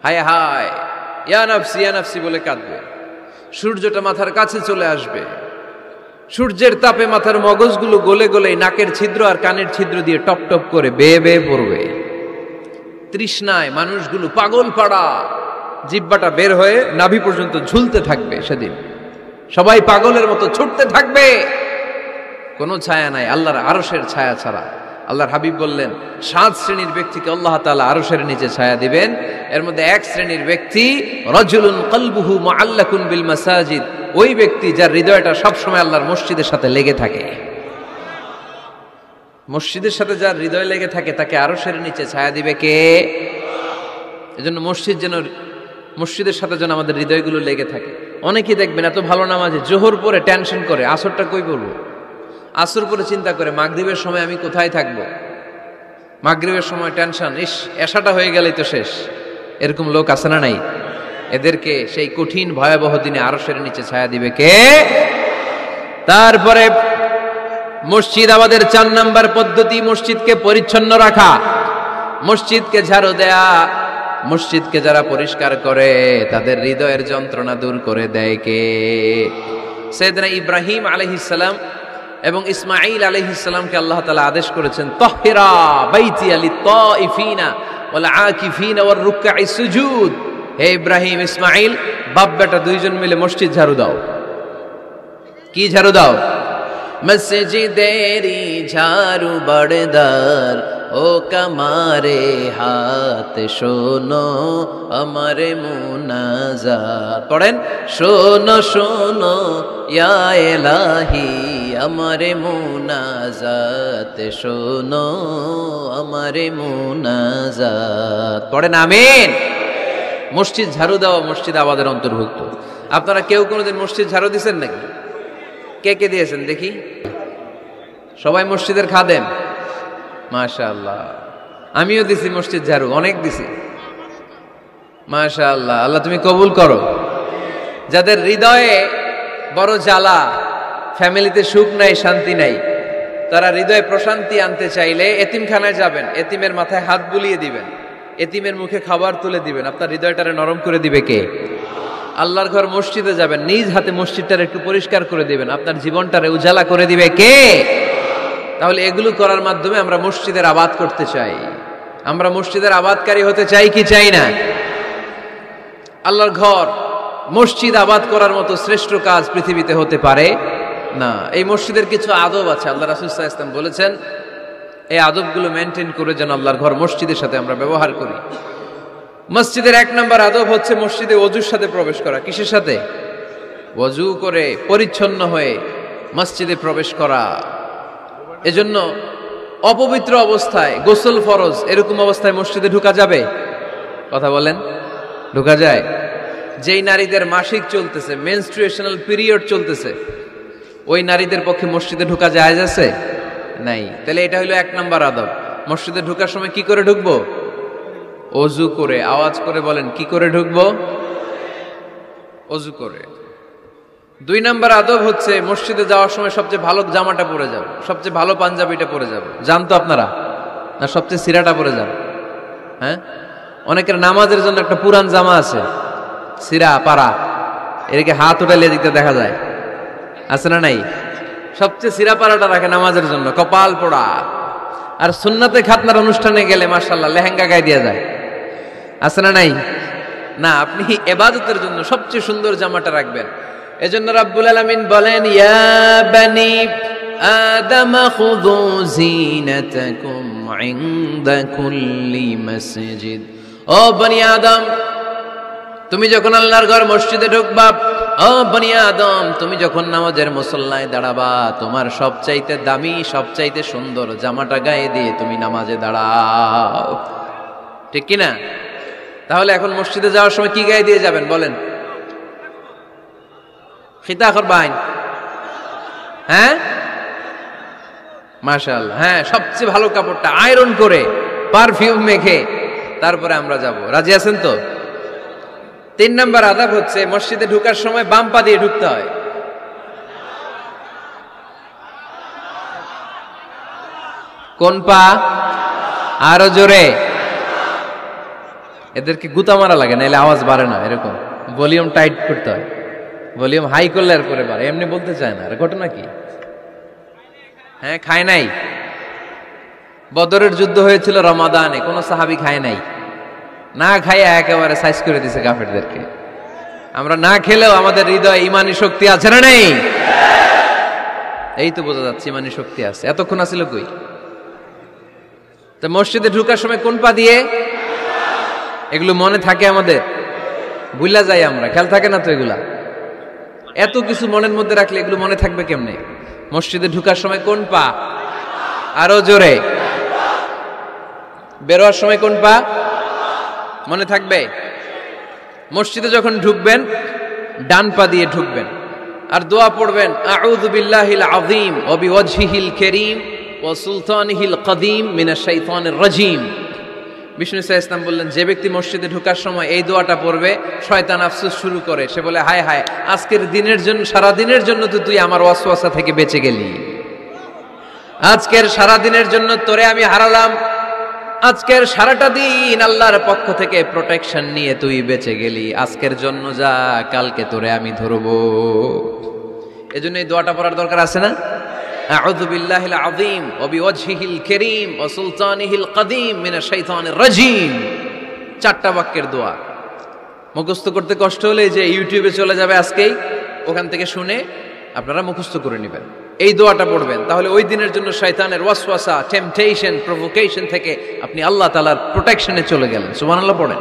হায় হায়, ইয়া নাফসি বলে কাঁদবে। সূর্যটা মাথার কাছে চলে আসবে, সূর্যের তাপে মাথার মগজগুলো গলে গলে নাকের ছিদ্র আর কানের ছিদ্র দিয়ে টপ টপ করে বেয়ে বেয়ে পড়বে। তৃষ্ণায় মানুষগুলো পাগল পাড়া, জিহ্বাটা বের হয়ে নাভি পর্যন্ত ঝুলতে থাকবে। সেদিন সবাই পাগলের মতো ছুটতে থাকবে। কোনো ছায়া নাই আল্লাহর আরশের ছায়া ছাড়া। আল্লাহর হাবিব বললেন 7 শ্রেণীর ব্যক্তিকে আল্লাহ তাআলা আরশের নিচে ছায়া দিবেন। এর মধ্যে 1 শ্রেণীর ব্যক্তি রাজুলুন কলবুহু মুআল্লাকুন বিল মাসাজিদ, ওই ব্যক্তি যার হৃদয়টা সবসময় আল্লাহর মসজিদের সাথে লেগে থাকে। মসজিদের সাথে যার হৃদয় লেগে থাকে তাকে আরশের নিচে ছায়া দিবে কে? এজন্য মসজিদের সাথে যেন আমাদের হৃদয়গুলো লেগে থাকে। অনেকেই দেখবেন এত ভালো নামাজে জোহর পরে টেনশন করে আসরটা কই পড়বো, আসর পরে চিন্তা করে মাগরিবের সময় আমি কোথায় থাকবো, মাগরিবের সময় টেনশন, ইস এশাটা হয়ে গেলেই তো শেষ। এরকম লোক আছে না নাই? এদেরকে সেই কঠিন ভয়াবহ দিনে আরশের নিচে ছায়া দিবে কে? তারপরে মসজিদ আমাদের 4 নাম্বার পদ্ধতি, মসজিদকে পরিচ্ছন্ন রাখা, মসজিদকে ঝাড়ু দেয়া। মসজিদকে যারা পরিষ্কার করে তাদের হৃদয়ের যন্ত্রণা দূর করে দেয় কে? সাইয়েদনা ইব্রাহিম আলাইহিস সালাম এবং ইসমাঈল আলাইহিস সালামকে আল্লাহ তাআলা আদেশ করেছেন তাহহিরা বাইতিয়া লিত-তাইফিনা ওয়াল আকিফিনা ওয়ার রুকআই সুজুদ। হে ইব্রাহিম ইসমাঈল, বাপ বেটা দুইজন মিলে মসজিদ ঝাড়ু দাও। কি ঝাড়ু দাও? মসজিদেরি ঝাড়ু বড়দার ও কামারে হাত শোনো আমারে মুনাজাত। পড়েন, শোনো শোনো ইয়া ইলাহি আমারে মুনাজাত, শোনো আমারে মুনাজাত। পড়েন আমিন। মসজিদ ঝাড়ু দেওয়া মসজিদ আবাদের অন্তর্ভুক্ত। আপনারা কেউ কোনোদিন মসজিদ ঝাড়ু দিয়েছেন নাকি? কে কে দিয়েছেন দেখি? সবাই মসজিদের খাদেম? মাশাআল্লাহ। আমিও দিছি মসজিদ ঝাড়ু, অনেক দিছি। মাশাআল্লাহ, আল্লাহ তুমি কবুল করো। যাদের হৃদয়ে বড় জ্বালা, ফ্যামিলিতে সুখ নাই, শান্তি নাই, তারা হৃদয়ে প্রশান্তি আনতে চাইলে এতিমখানায় যাবেন, এতিমের মাথায় হাত বুলিয়ে দিবেন, এতিমের মুখে খাবার তুলে দিবেন। আপনার হৃদয়টারে নরম করে দিবে কে? আল্লাহর ঘর মসজিদে যাবেন, নিজ হাতে মসজিদটারে একটু পরিষ্কার করে দিবেন, আপনার জীবনটারে উজালা করে দিবে কে? তাহলে এগুলো করার মাধ্যমে আমরা মসজিদের আবাদ করতে চাই। আমরা মসজিদের আবাদকারী হতে চাই কি চাই না? আল্লাহর ঘর মসজিদ আবাদ করার মতো শ্রেষ্ঠ কাজ পৃথিবীতে হতে পারে না। এই মসজিদের কিছু আদব আছে, আল্লাহ রাসূল সাল্লাল্লাহু আলাইহি ওয়াসাল্লাম বলেছেন এই আদবগুলো মেনটেন করে যেন আল্লাহর ঘর মসজিদের সাথে আমরা ব্যবহার করি। মসজিদের 1 নম্বর আদব হচ্ছে মসজিদে ওযুর সাথে প্রবেশ করা। কিসের সাথে? ওযু করে পরিচ্ছন্ন হয়ে মসজিদে প্রবেশ করা। এজন্য অপবিত্র অবস্থায় গোসল ফরজ, এরকম অবস্থায় মসজিদে ঢোকা যাবে? কথা বলেন, ঢোকা যায়? যেই নারীদের মাসিক চলতেছে, মেনস্ট্রুয়েশনাল পিরিয়ড চলতেছে, ওই নারীদের পক্ষে মসজিদে ঢোকা জায়েজ আছে? নাই। তাহলে এটা হলো 1 নম্বর আদব। মসজিদে ঢোকার সময় কি করে ঢুকবো? ওযু করে। আওয়াজ করে বলেন, কি করে ঢুকবো? ওযু করে। 2 নম্বর আদব হচ্ছে মসজিদে যাওয়ার সময় সবচেয়ে ভালো জামাটা পরে যাব, সবচেয়ে ভালো পাঞ্জাবিটা পরে যাব। জান তো আপনারা? না সবচেয়ে সিরাটা পরে যান? হ্যাঁ, অনেকের নামাজের জন্য একটা পুরান জামা আছে, সিরা পাড়া, এদিকে হাত উঠালে দিতে দেখা যায়, আছে না নাই? সবচেয়ে সিরা পাড়াটা রাখে নামাজের জন্য, কপাল পোড়া। আর সুন্নাতে খাতনার অনুষ্ঠানে গেলে মাশাআল্লাহ লেহেঙ্গা গায়ে দেওয়া যায়, আছে না নাই? না, আপনি ইবাদতের জন্য সবচেয়ে সুন্দর জামাটা রাখবেন। এজন্য রাব্বুল আলামিন বলেন, ইয়া বানি আদম খুযু জিনাতাকুম ইনদা কুল্লি মসজিদ। ও বনি আদম, তুমি যখন আল্লাহর ঘর মসজিদে ঢুকবা, ও বনি আদম, তুমি যখন নামাজের মুসল্লায় দাঁড়াবা, তোমার সবচাইতে দামি, সবচাইতে সুন্দর জামাটা গায়ে দিয়ে তুমি নামাজে দাঁড়াও। ঠিক কি না? তাহলে এখন মসজিদে যাওয়ার সময় কি গায়ে দিয়ে যাবেন বলেন? খিতা করবেন? হ্যাঁ, মাশাআল্লাহ। হ্যাঁ, সবচেয়ে ভালো কাপড়টা আয়রন করে পারফিউম মেখে তারপরে আমরা যাব। রাজি আছেন তো? 3 নম্বর আদব হচ্ছে মসজিদে ঢোকার সময় বাম পা দিয়ে ঢুকতে হয়। কোন পা? আরো জোরে। এদেরকে গুতা মারা লাগে, নাইলে আওয়াজ বাড়ে না। এরকম ভলিউম টাইট করতে হয়, ভলিউম হাই করলে আর পরে বাড়ে। এমনি বলতে চায় না। আর ঘটনা কি? হ্যাঁ, খায় নাই। বদরের যুদ্ধ হয়েছিল রমাদানে, কোন সাহাবী খায় নাই। না খাইয়া একেবারে সাইজ করে দিছে কাফেরদেরকে। আমরা না খেলেও আমাদের হৃদয়ে ঈমানি শক্তি আছে না নেই? এই তো বোঝা যাচ্ছে ইমানি শক্তি আছে। এতক্ষণ আছিল কই? তা মসজিদে ঢুকার সময় কোন পা দিয়ে? এগুলো মনে থাকে আমাদের? ভুলা যাই আমরা, খেয়াল থাকে না তো এগুলা। এত কিছু মনের মধ্যে রাখলে এগুলো মনে থাকবে কেমনে? মসজিদে ঢুকার সময় কোন পা? আরো জোরে। বেরোয়ার সময় কোন পা? মনে থাকবে? মসজিদে যখন ঢুকবেন ডান পা দিয়ে ঢুকবেন, আর দোয়া পড়বেন আউযু বিল্লাহিল আযীম ওয়া বিওয়াজহিল কারীম ওয়া সুলতানিহিল কদীম মিনাশ শাইতানির রাজীম। বিষ্ণু ইসা ইসলাম বললেন, যে ব্যক্তি মসজিদে ঢোকার সময় এই দোয়াটা পড়বে, শয়তান আফসোস শুরু করে, সে বলে হায় হায়, আজকের দিনের জন্য, সারা দিনের জন্য তো তুই আমার ওয়াসওয়াসা থেকে বেঁচে গেলি, আজকের সারা দিনের জন্য তোরে আমি হারালাম, আজকের সারাটা দিন আল্লাহর পক্ষ থেকে প্রোটেকশন নিয়ে তুই বেঁচে গেলি, আজকের জন্য যা, কালকে তোরে আমি ধরবো। এজন্য এই দোয়াটা পড়ার দরকার আছে না? আউযু বিল্লাহিল আযীম ওয়া বিওয়াজহিল কারীম ওয়া সুলতানিহিল কদীম মিনাশ শাইতানির রাজীম। 4টা বাক্যের দোয়া। মুখস্থ করতে কষ্ট হলে যে ইউটিউবে চলে যাবে আজকেই, ওখান থেকে শুনে আপনারা মুখস্থ করে নেবেন, এই দোয়াটা পড়বেন, তাহলে ওই দিনের জন্য শয়তানের ওয়াসওয়াসা, টেম্পটেশন, প্রভোকেশন থেকে আপনি আল্লাহ তাআলার প্রোটেকশনে চলে গেলেন। সুবহানাল্লাহ পড়েন।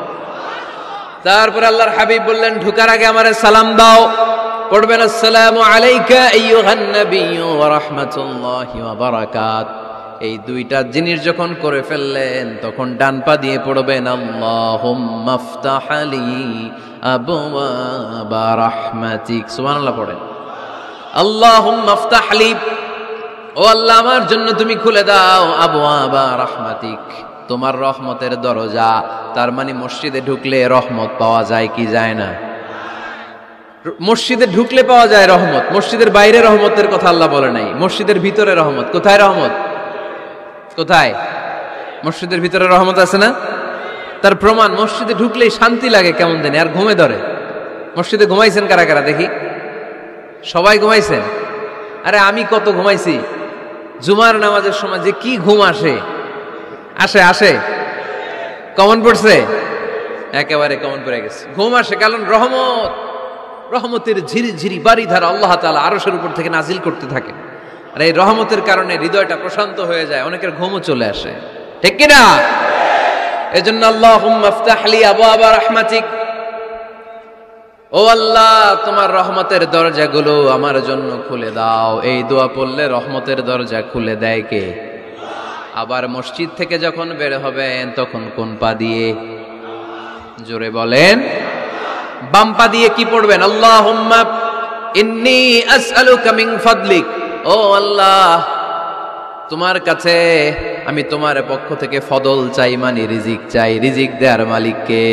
তারপরে আল্লাহর হাবিব বললেন, ঢোকার আগে আমারে সালাম দাও। পড়বেন আসসালামু আলাইকা আইয়ুহান নাবিয়্যু ওয়া রাহমাতুল্লাহি ওয়া বারাকাত। এই দুইটা জিনিস যখন করে ফেললেন, তখন ডান পা দিয়ে পড়বেন আল্লাহুম্মা আফতাহ লি আবওয়াবা রাহমাতিক। সুবহানাল্লাহ পড়েন। আল্লাহুম্মা আফতাহ লি, ও আল্লাহ আমার জন্য তুমি খুলে দাও আবওয়াবা রাহমাতিক, তোমার রহমতের দরজা। তার মানে মসজিদে ঢুকলে রহমত পাওয়া যায় কি যায় না? মসজিদে ঢুকলে পাওয়া যায় রহমত, মসজিদের বাইরে রহমতের কথা আল্লাহ বলে নাই। মসজিদের ভিতরে রহমত। কোথায় রহমত? কোথায়? মসজিদের ভিতরে রহমত আছে না? তার প্রমাণ, মসজিদে ঢুকলেই শান্তি লাগে কেমন জানি, আর ঘুমে ধরে। মসজিদে ঘুমাইছেন কারা কারা দেখি? সবাই ঘুমাইছেন? আরে আমি কত ঘুমাইছি। জুমার নামাজের সময় যে কি ঘুম আসে, আসে আসে, কমন পড়ছে, একেবারে কমন পড়ে গেছে, ঘুম আসে। কারণ রহমত, রহমতের ঝিরি ঝিরি বাড়ি ধারা আল্লাহ তাআলা আরশের উপর থেকে নাজিল করতে থাকে, আর এই রহমতের কারণে হৃদয়টা প্রশান্ত হয়ে যায়, অনেকের ঘুমও চলে আসে, ঠিক কি না? এজন্য আল্লাহুম্মা আফতাহ লি আবওয়াবা রাহমাতিক, ও আল্লাহ তোমার রহমতের দরজাগুলো আমার জন্য খুলে দাও। এই দোয়া পড়লে রহমতের দরজা খুলে দেয় কে? আবার মসজিদ থেকে যখন বের হবেন তখন কোন পা দিয়ে? জোরে বলেন। বাম পা দিয়ে কি পড়বেন? আল্লাহুম্মা ইন্নী আসআলুকা মিন ফাদলিক, ও আল্লাহ তোমার কাছে আমি তোমার পক্ষ থেকে ফদল চাই, মানে রিজিক চাই। রিজিক দেওয়ার মালিক কে?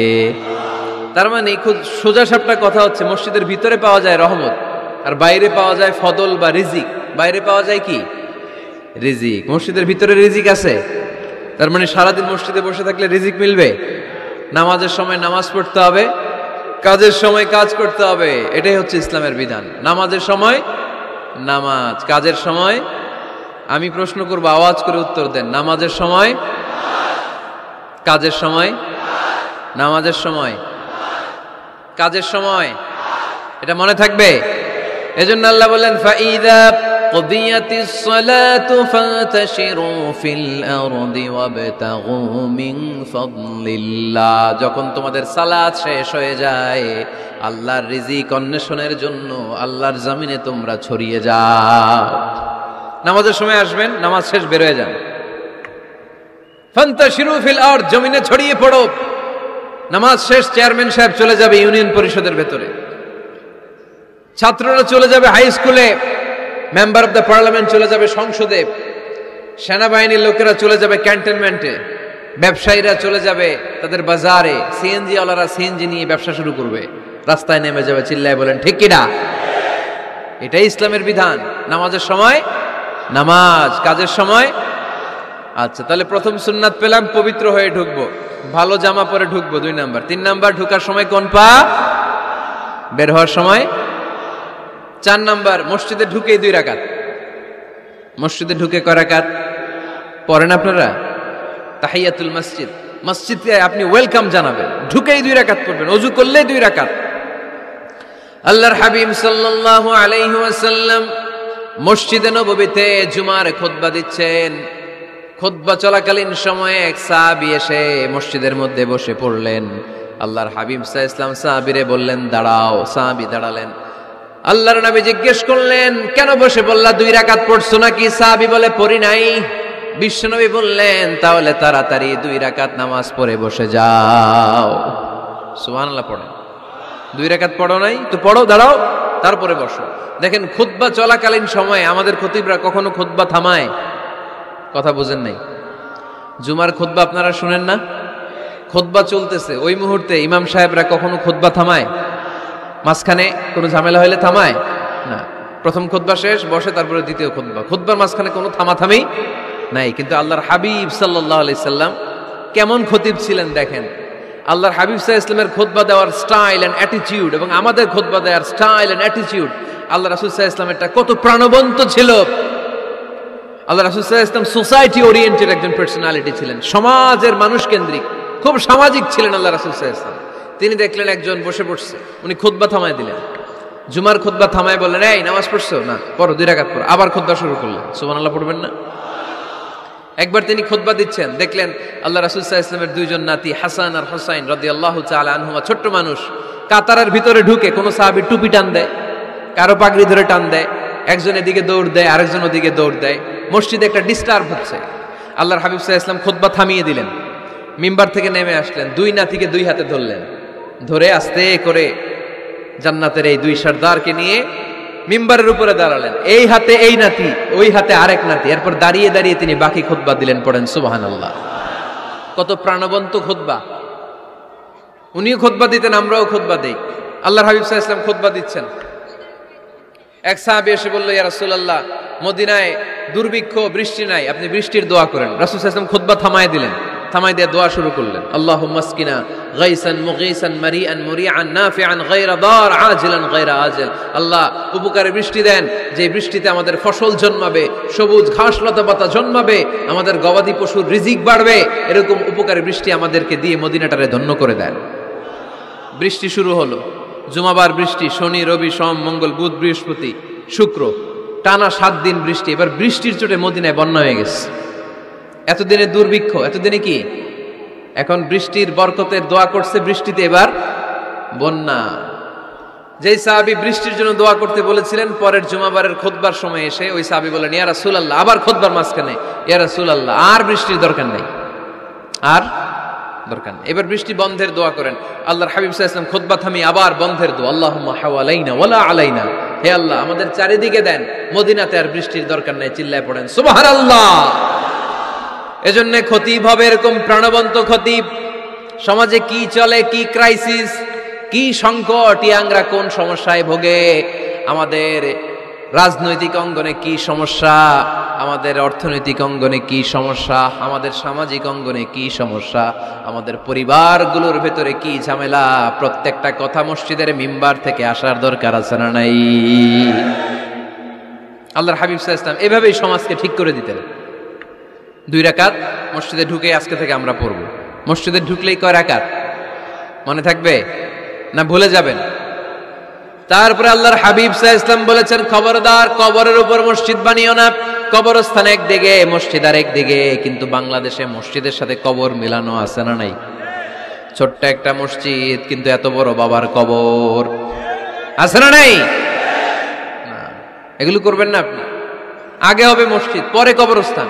তার মানে খুব সোজা সাপটা কথা হচ্ছে, মসজিদের ভিতরে পাওয়া যায় রহমত, আর বাইরে পাওয়া যায় ফদল বা রিজিক। বাইরে পাওয়া যায় কি? রিজিক। মসজিদের ভিতরে রিজিক আছে, তার মানে সারাদিন মসজিদে বসে থাকলে রিজিক মিলবে। নামাজের সময় নামাজ পড়তে হবে, কাজের সময় কাজ করতে হবে, এটাই হচ্ছে ইসলামের বিধান। নামাজের সময় নামাজ, কাজের সময়, আমি প্রশ্ন করব আওয়াজ করে উত্তর দেন, নামাজের সময়, কাজের সময়, নামাজের সময়, কাজের সময়, এটা মনে থাকবে। এজন্য আল্লাহ বলেন ফাইদা কুদিয়াতিস সালাতু ফান্তাশিরু ফিল আরদি ওয়াবতাগু মিন ফাদলিল্লাহ। যখন তোমাদের সালাত শেষ হয়ে যায়, আল্লাহর রিজিক অন্বেষণের জন্য আল্লাহর জমিনে তোমরা ছড়িয়ে যাও। নামাজের সময় আসবেন, নামাজ শেষ বের হয়ে যান। ফান্তাশিরু ফিল আরদ, জমিনে ছড়িয়ে পড়ো। নামাজ শেষ, চেয়ারম্যান সাহেব চলে যাবে ইউনিয়ন পরিষদের ভেতরে, ছাত্ররা চলে যাবে হাই স্কুলে, মেম্বার অফ দ্য পার্লামেন্ট চলে যাবে সংসদে, সেনাবাহিনীর লোকেরা চলে যাবে ক্যান্টনমেন্টে, ব্যবসায়ীরা চলে যাবে তাদের বাজারে, সিএনজি ওয়ালারা সিএনজি নিয়ে ব্যবসা শুরু করবে, রাস্তায় নেমে যাবে, চিল্লায় বলেন ঠিক কিনা? এটাই ইসলামের বিধান। নামাজের সময় নামাজ, কাজের সময়। আচ্ছা, তাহলে প্রথম সুন্নাত পেলাম, পবিত্র হয়ে ঢুকবো, ভালো জামা পরে ঢুকবো 2 নাম্বার। 3 নাম্বার, ঢুকার সময় কোন পা? বের হওয়ার সময়। 4 নাম্বার, মসজিদে ঢুকেই 2 রাকাত। মসজিদে ঢুকে কয় রাকাত পড়েন আপনারা? তাহিয়াতুল মসজিদ, মসজিদে আপনি ওয়েলকাম জানাবেন, ঢুকেই 2 রাকাত পড়বেন, ওযু করলেই 2 রাকাত। আল্লাহর হাবিব সাল্লাল্লাহু আলাইহি ওয়াসাল্লাম মসজিদে নববীতে জুমার খুতবা দিচ্ছেন। খুতবা চলাকালীন সময়ে এক সাহাবী এসে মসজিদের মধ্যে বসে পড়লেন। আল্লাহর হাবিব সাল্লাল্লাহু আলাইহি ওয়াসাল্লাম সাহাবীরে বললেন, দাঁড়াও। সাহাবী দাঁড়ালেন। আল্লাহর নবী জিজ্ঞেস করলেন, কেন বসে বললা? 2 রাকাত পড়ছো নাকি? সাহাবী বলে, পড়ি নাই। বিশ্বনবী বললেন, তাহলে তাড়াতাড়ি 2 রাকাত নামাজ পড়ে বসে যাও। সুবহানাল্লাহ পড়ে। 2 রাকাত পড়ো নাই তো পড়ো, দাঁড়াও, তারপরে বসো। দেখেন, খুতবা চলাকালীন সময়ে আমাদের খতিবরা কখনো খুতবা থামায়? কথা বুঝেন নাই? জুমার খুতবা আপনারা শুনেন না? খুতবা চলতেছে, ওই মুহূর্তে ইমাম সাহেবরা কখনো খুতবা থামায়? মাঝখানে কোনো ঝামেলা হলে থামায় না। প্রথম খুতবা শেষ, বসে, তারপরে দ্বিতীয় খুতবা। খুতবার মাঝখানে কোনো থামাথামি নাই। কিন্তু আল্লাহর হাবিব সাল্লাল্লাহু আলাইহি সাল্লাম কেমন খতিব ছিলেন দেখেন। আল্লাহর হাবিব সাল্লাল্লাহু আলাইহি সাল্লামের খুতবা দেওয়ার স্টাইল এন্ড অ্যাটিটিউড এবং আমাদের খুতবা দেওয়ার স্টাইল এন্ড অ্যাটিটিউড, আল্লাহ রাসূল সাল্লাল্লাহু আলাইহি সাল্লামেরটা কত প্রাণবন্ত ছিল। আল্লাহ রাসূল সাল্লাল্লাহু আলাইহি সাল্লাম সোসাইটি ওরিয়েন্টেড একজন পার্সোনালিটি ছিলেন, সমাজের মানুষ কেন্দ্রিক, খুব সামাজিক ছিলেন আল্লাহ রাসূল সাল্লাল্লাহু আলাইহি সাল্লাম। তিনি দেখলেন একজন বসে পড়ছে, উনি খুতবা থামায় দিলেন। জুমার খুতবা থামায় বললেন, এই নামাজ পড়ছো না? পড়ো, 2 রাকাত পড়ো। আবার খুতবা শুরু করলেন। সুবহানাল্লাহ পড়বেন না? একবার তিনি খুতবা দিচ্ছেন, দেখলেন আল্লাহ রাসূল সাল্লাল্লাহু আলাইহি ওয়াসাল্লামের 2 জন নাতি হাসান আর হুসাইন রাদিয়াল্লাহু তাআলা আনহুমা, ছোট্ট মানুষ, কাতারের ভিতরে ঢুকে কোন সাহাবী টুপি টান দেয়, কারো পাগড়ি ধরে টান দেয়, একজন এদিকে দৌড় দেয়, আরেকজন ওদিকে দৌড় দেয়। মসজিদে একটা ডিস্টার্ব হচ্ছে। আল্লাহর হাবিব সাল্লাল্লাহু আলাইহি ওয়াসাল্লাম খুতবা থামিয়ে দিলেন, মিম্বার থেকে নেমে আসলেন, 2 নাতিকে 2 হাতে ধরলেন, ধরে আস্তে করে জান্নাতের এই 2 সর্দারকে নিয়ে মিম্বারের উপরে দাঁড়ালেন। এই হাতে এই নাতি, ওই হাতে আরেক নাতি। এরপর দাঁড়িয়ে দাঁড়িয়ে তিনি বাকি খুতবা দিলেন। পড়েন সুবহানাল্লাহ। কত প্রাণবন্ত খুতবা। উনিও খুতবা দিতেন, আমরাও খুতবা দেই। আল্লাহর হাবিব সাল্লাল্লাহু আলাইহি ওয়াসাল্লাম খুতবা দিচ্ছেন। এক সাহাবী এসে বলল, ইয়া রাসূলুল্লাহ, মদিনায় দুর্ভিক্ষ, বৃষ্টি নাই, আপনি বৃষ্টির দোয়া করেন। রাসূল সাল্লাল্লাহু আলাইহি ওয়াসাল্লাম খুতবা থামায় দিলেন, থামাই দিয়ে দোয়া শুরু করলেন। আল্লাহুম্মা আসকিনা গাইসান মুগীসান মারিআন মুরিআন নাফিআন গায়রা দার আজিলান গায়রা আজিল। আল্লাহ, উপকারে বৃষ্টি দেন, যে বৃষ্টিতে আমাদের ফসল জন্মাবে, সবুজ ঘাস লতা পাতা জন্মাবে, আমাদের গবাদি পশুর রিজিক বাড়বে, এরকম উপকারে বৃষ্টি আমাদেরকে দিয়ে মদিনাটারে ধন্য করে দেন। বৃষ্টি শুরু হলো। জুমাবার বৃষ্টি, শনি রবি সোম মঙ্গল বুধ বৃহস্পতি শুক্র, টানা 7 দিন বৃষ্টি। এবার বৃষ্টির চোটে মদিনায় বন্যা হয়ে গেছে। এতদিনে দুর্ভিক্ষ, এতদিনে কি? এখন বৃষ্টির বরকতের দোয়া করছে, বৃষ্টিতে এবার বন্যা। যেই সাহাবী বৃষ্টির জন্য দোয়া করতে বলেছিলেন, পরের জুমাবারের খুতবার সময় এসে ওই সাহাবী বলেন, ইয়া রাসূলুল্লাহ, আবার খুতবার মাঝখানে, ইয়া রাসূলুল্লাহ, আর বৃষ্টির দরকার নেই, আর দরকার নেই, এবার বৃষ্টি বন্ধের দোয়া করেন। আল্লাহর হাবিব সাল্লাল্লাহু আলাইহি ওয়াসাল্লাম খুতবা থামিয়ে আবার বন্ধের দোয়া, আল্লাহুম্মা হাওয়ালাইনা ওয়ালা আলাইনা, হে আল্লাহ আমাদের চারিদিকে দেন, মদিনাতে আর বৃষ্টির দরকার নেই। চিল্লায় পড়েন সুবহানাল্লাহ। এজন্য খতিব হবে এরকম প্রাণবন্ত খতিব। সমাজে কি চলে, কি ক্রাইসিস, কি সংকট, ইয়াংরা কোন সমস্যায় ভোগে, আমাদের রাজনৈতিক অঙ্গনে কি সমস্যা, আমাদের অর্থনৈতিক অঙ্গনে কি সমস্যা, আমাদের সামাজিক অঙ্গনে কি সমস্যা, আমাদের পরিবারগুলোর ভেতরে কি ঝামেলা, প্রত্যেকটা কথা মসজিদের মিম্বার থেকে আসার দরকার আছে না নাই? আল্লাহর হাবিব সাল্লাল্লাহু আলাইহি ওয়াসাল্লাম এভাবেই সমাজকে ঠিক করে দিতেন। 2 রাকাত মসজিদে ঢুকে আজকে থেকে আমরা পড়ব। মসজিদে ঢুকলেই কয় রাকাত মনে থাকবে না ভুলে যাবেন? তারপরে আল্লাহর হাবিব সাল্লাল্লাহু আলাইহি ওয়াসাল্লাম বলেছেন, খবরদার কবরের উপর মসজিদ বানিও না। কবরস্থান একদিকে, মসজিদ আর একদিকে। কিন্তু বাংলাদেশে মসজিদের সাথে কবর মিলানো আছে না নাই? ছোট্ট একটা মসজিদ, কিন্তু এত বড় বাবার কবর আছে না নাই? না, এগুলো করবেন না আপনি। আগে হবে মসজিদ, পরে কবরস্থান।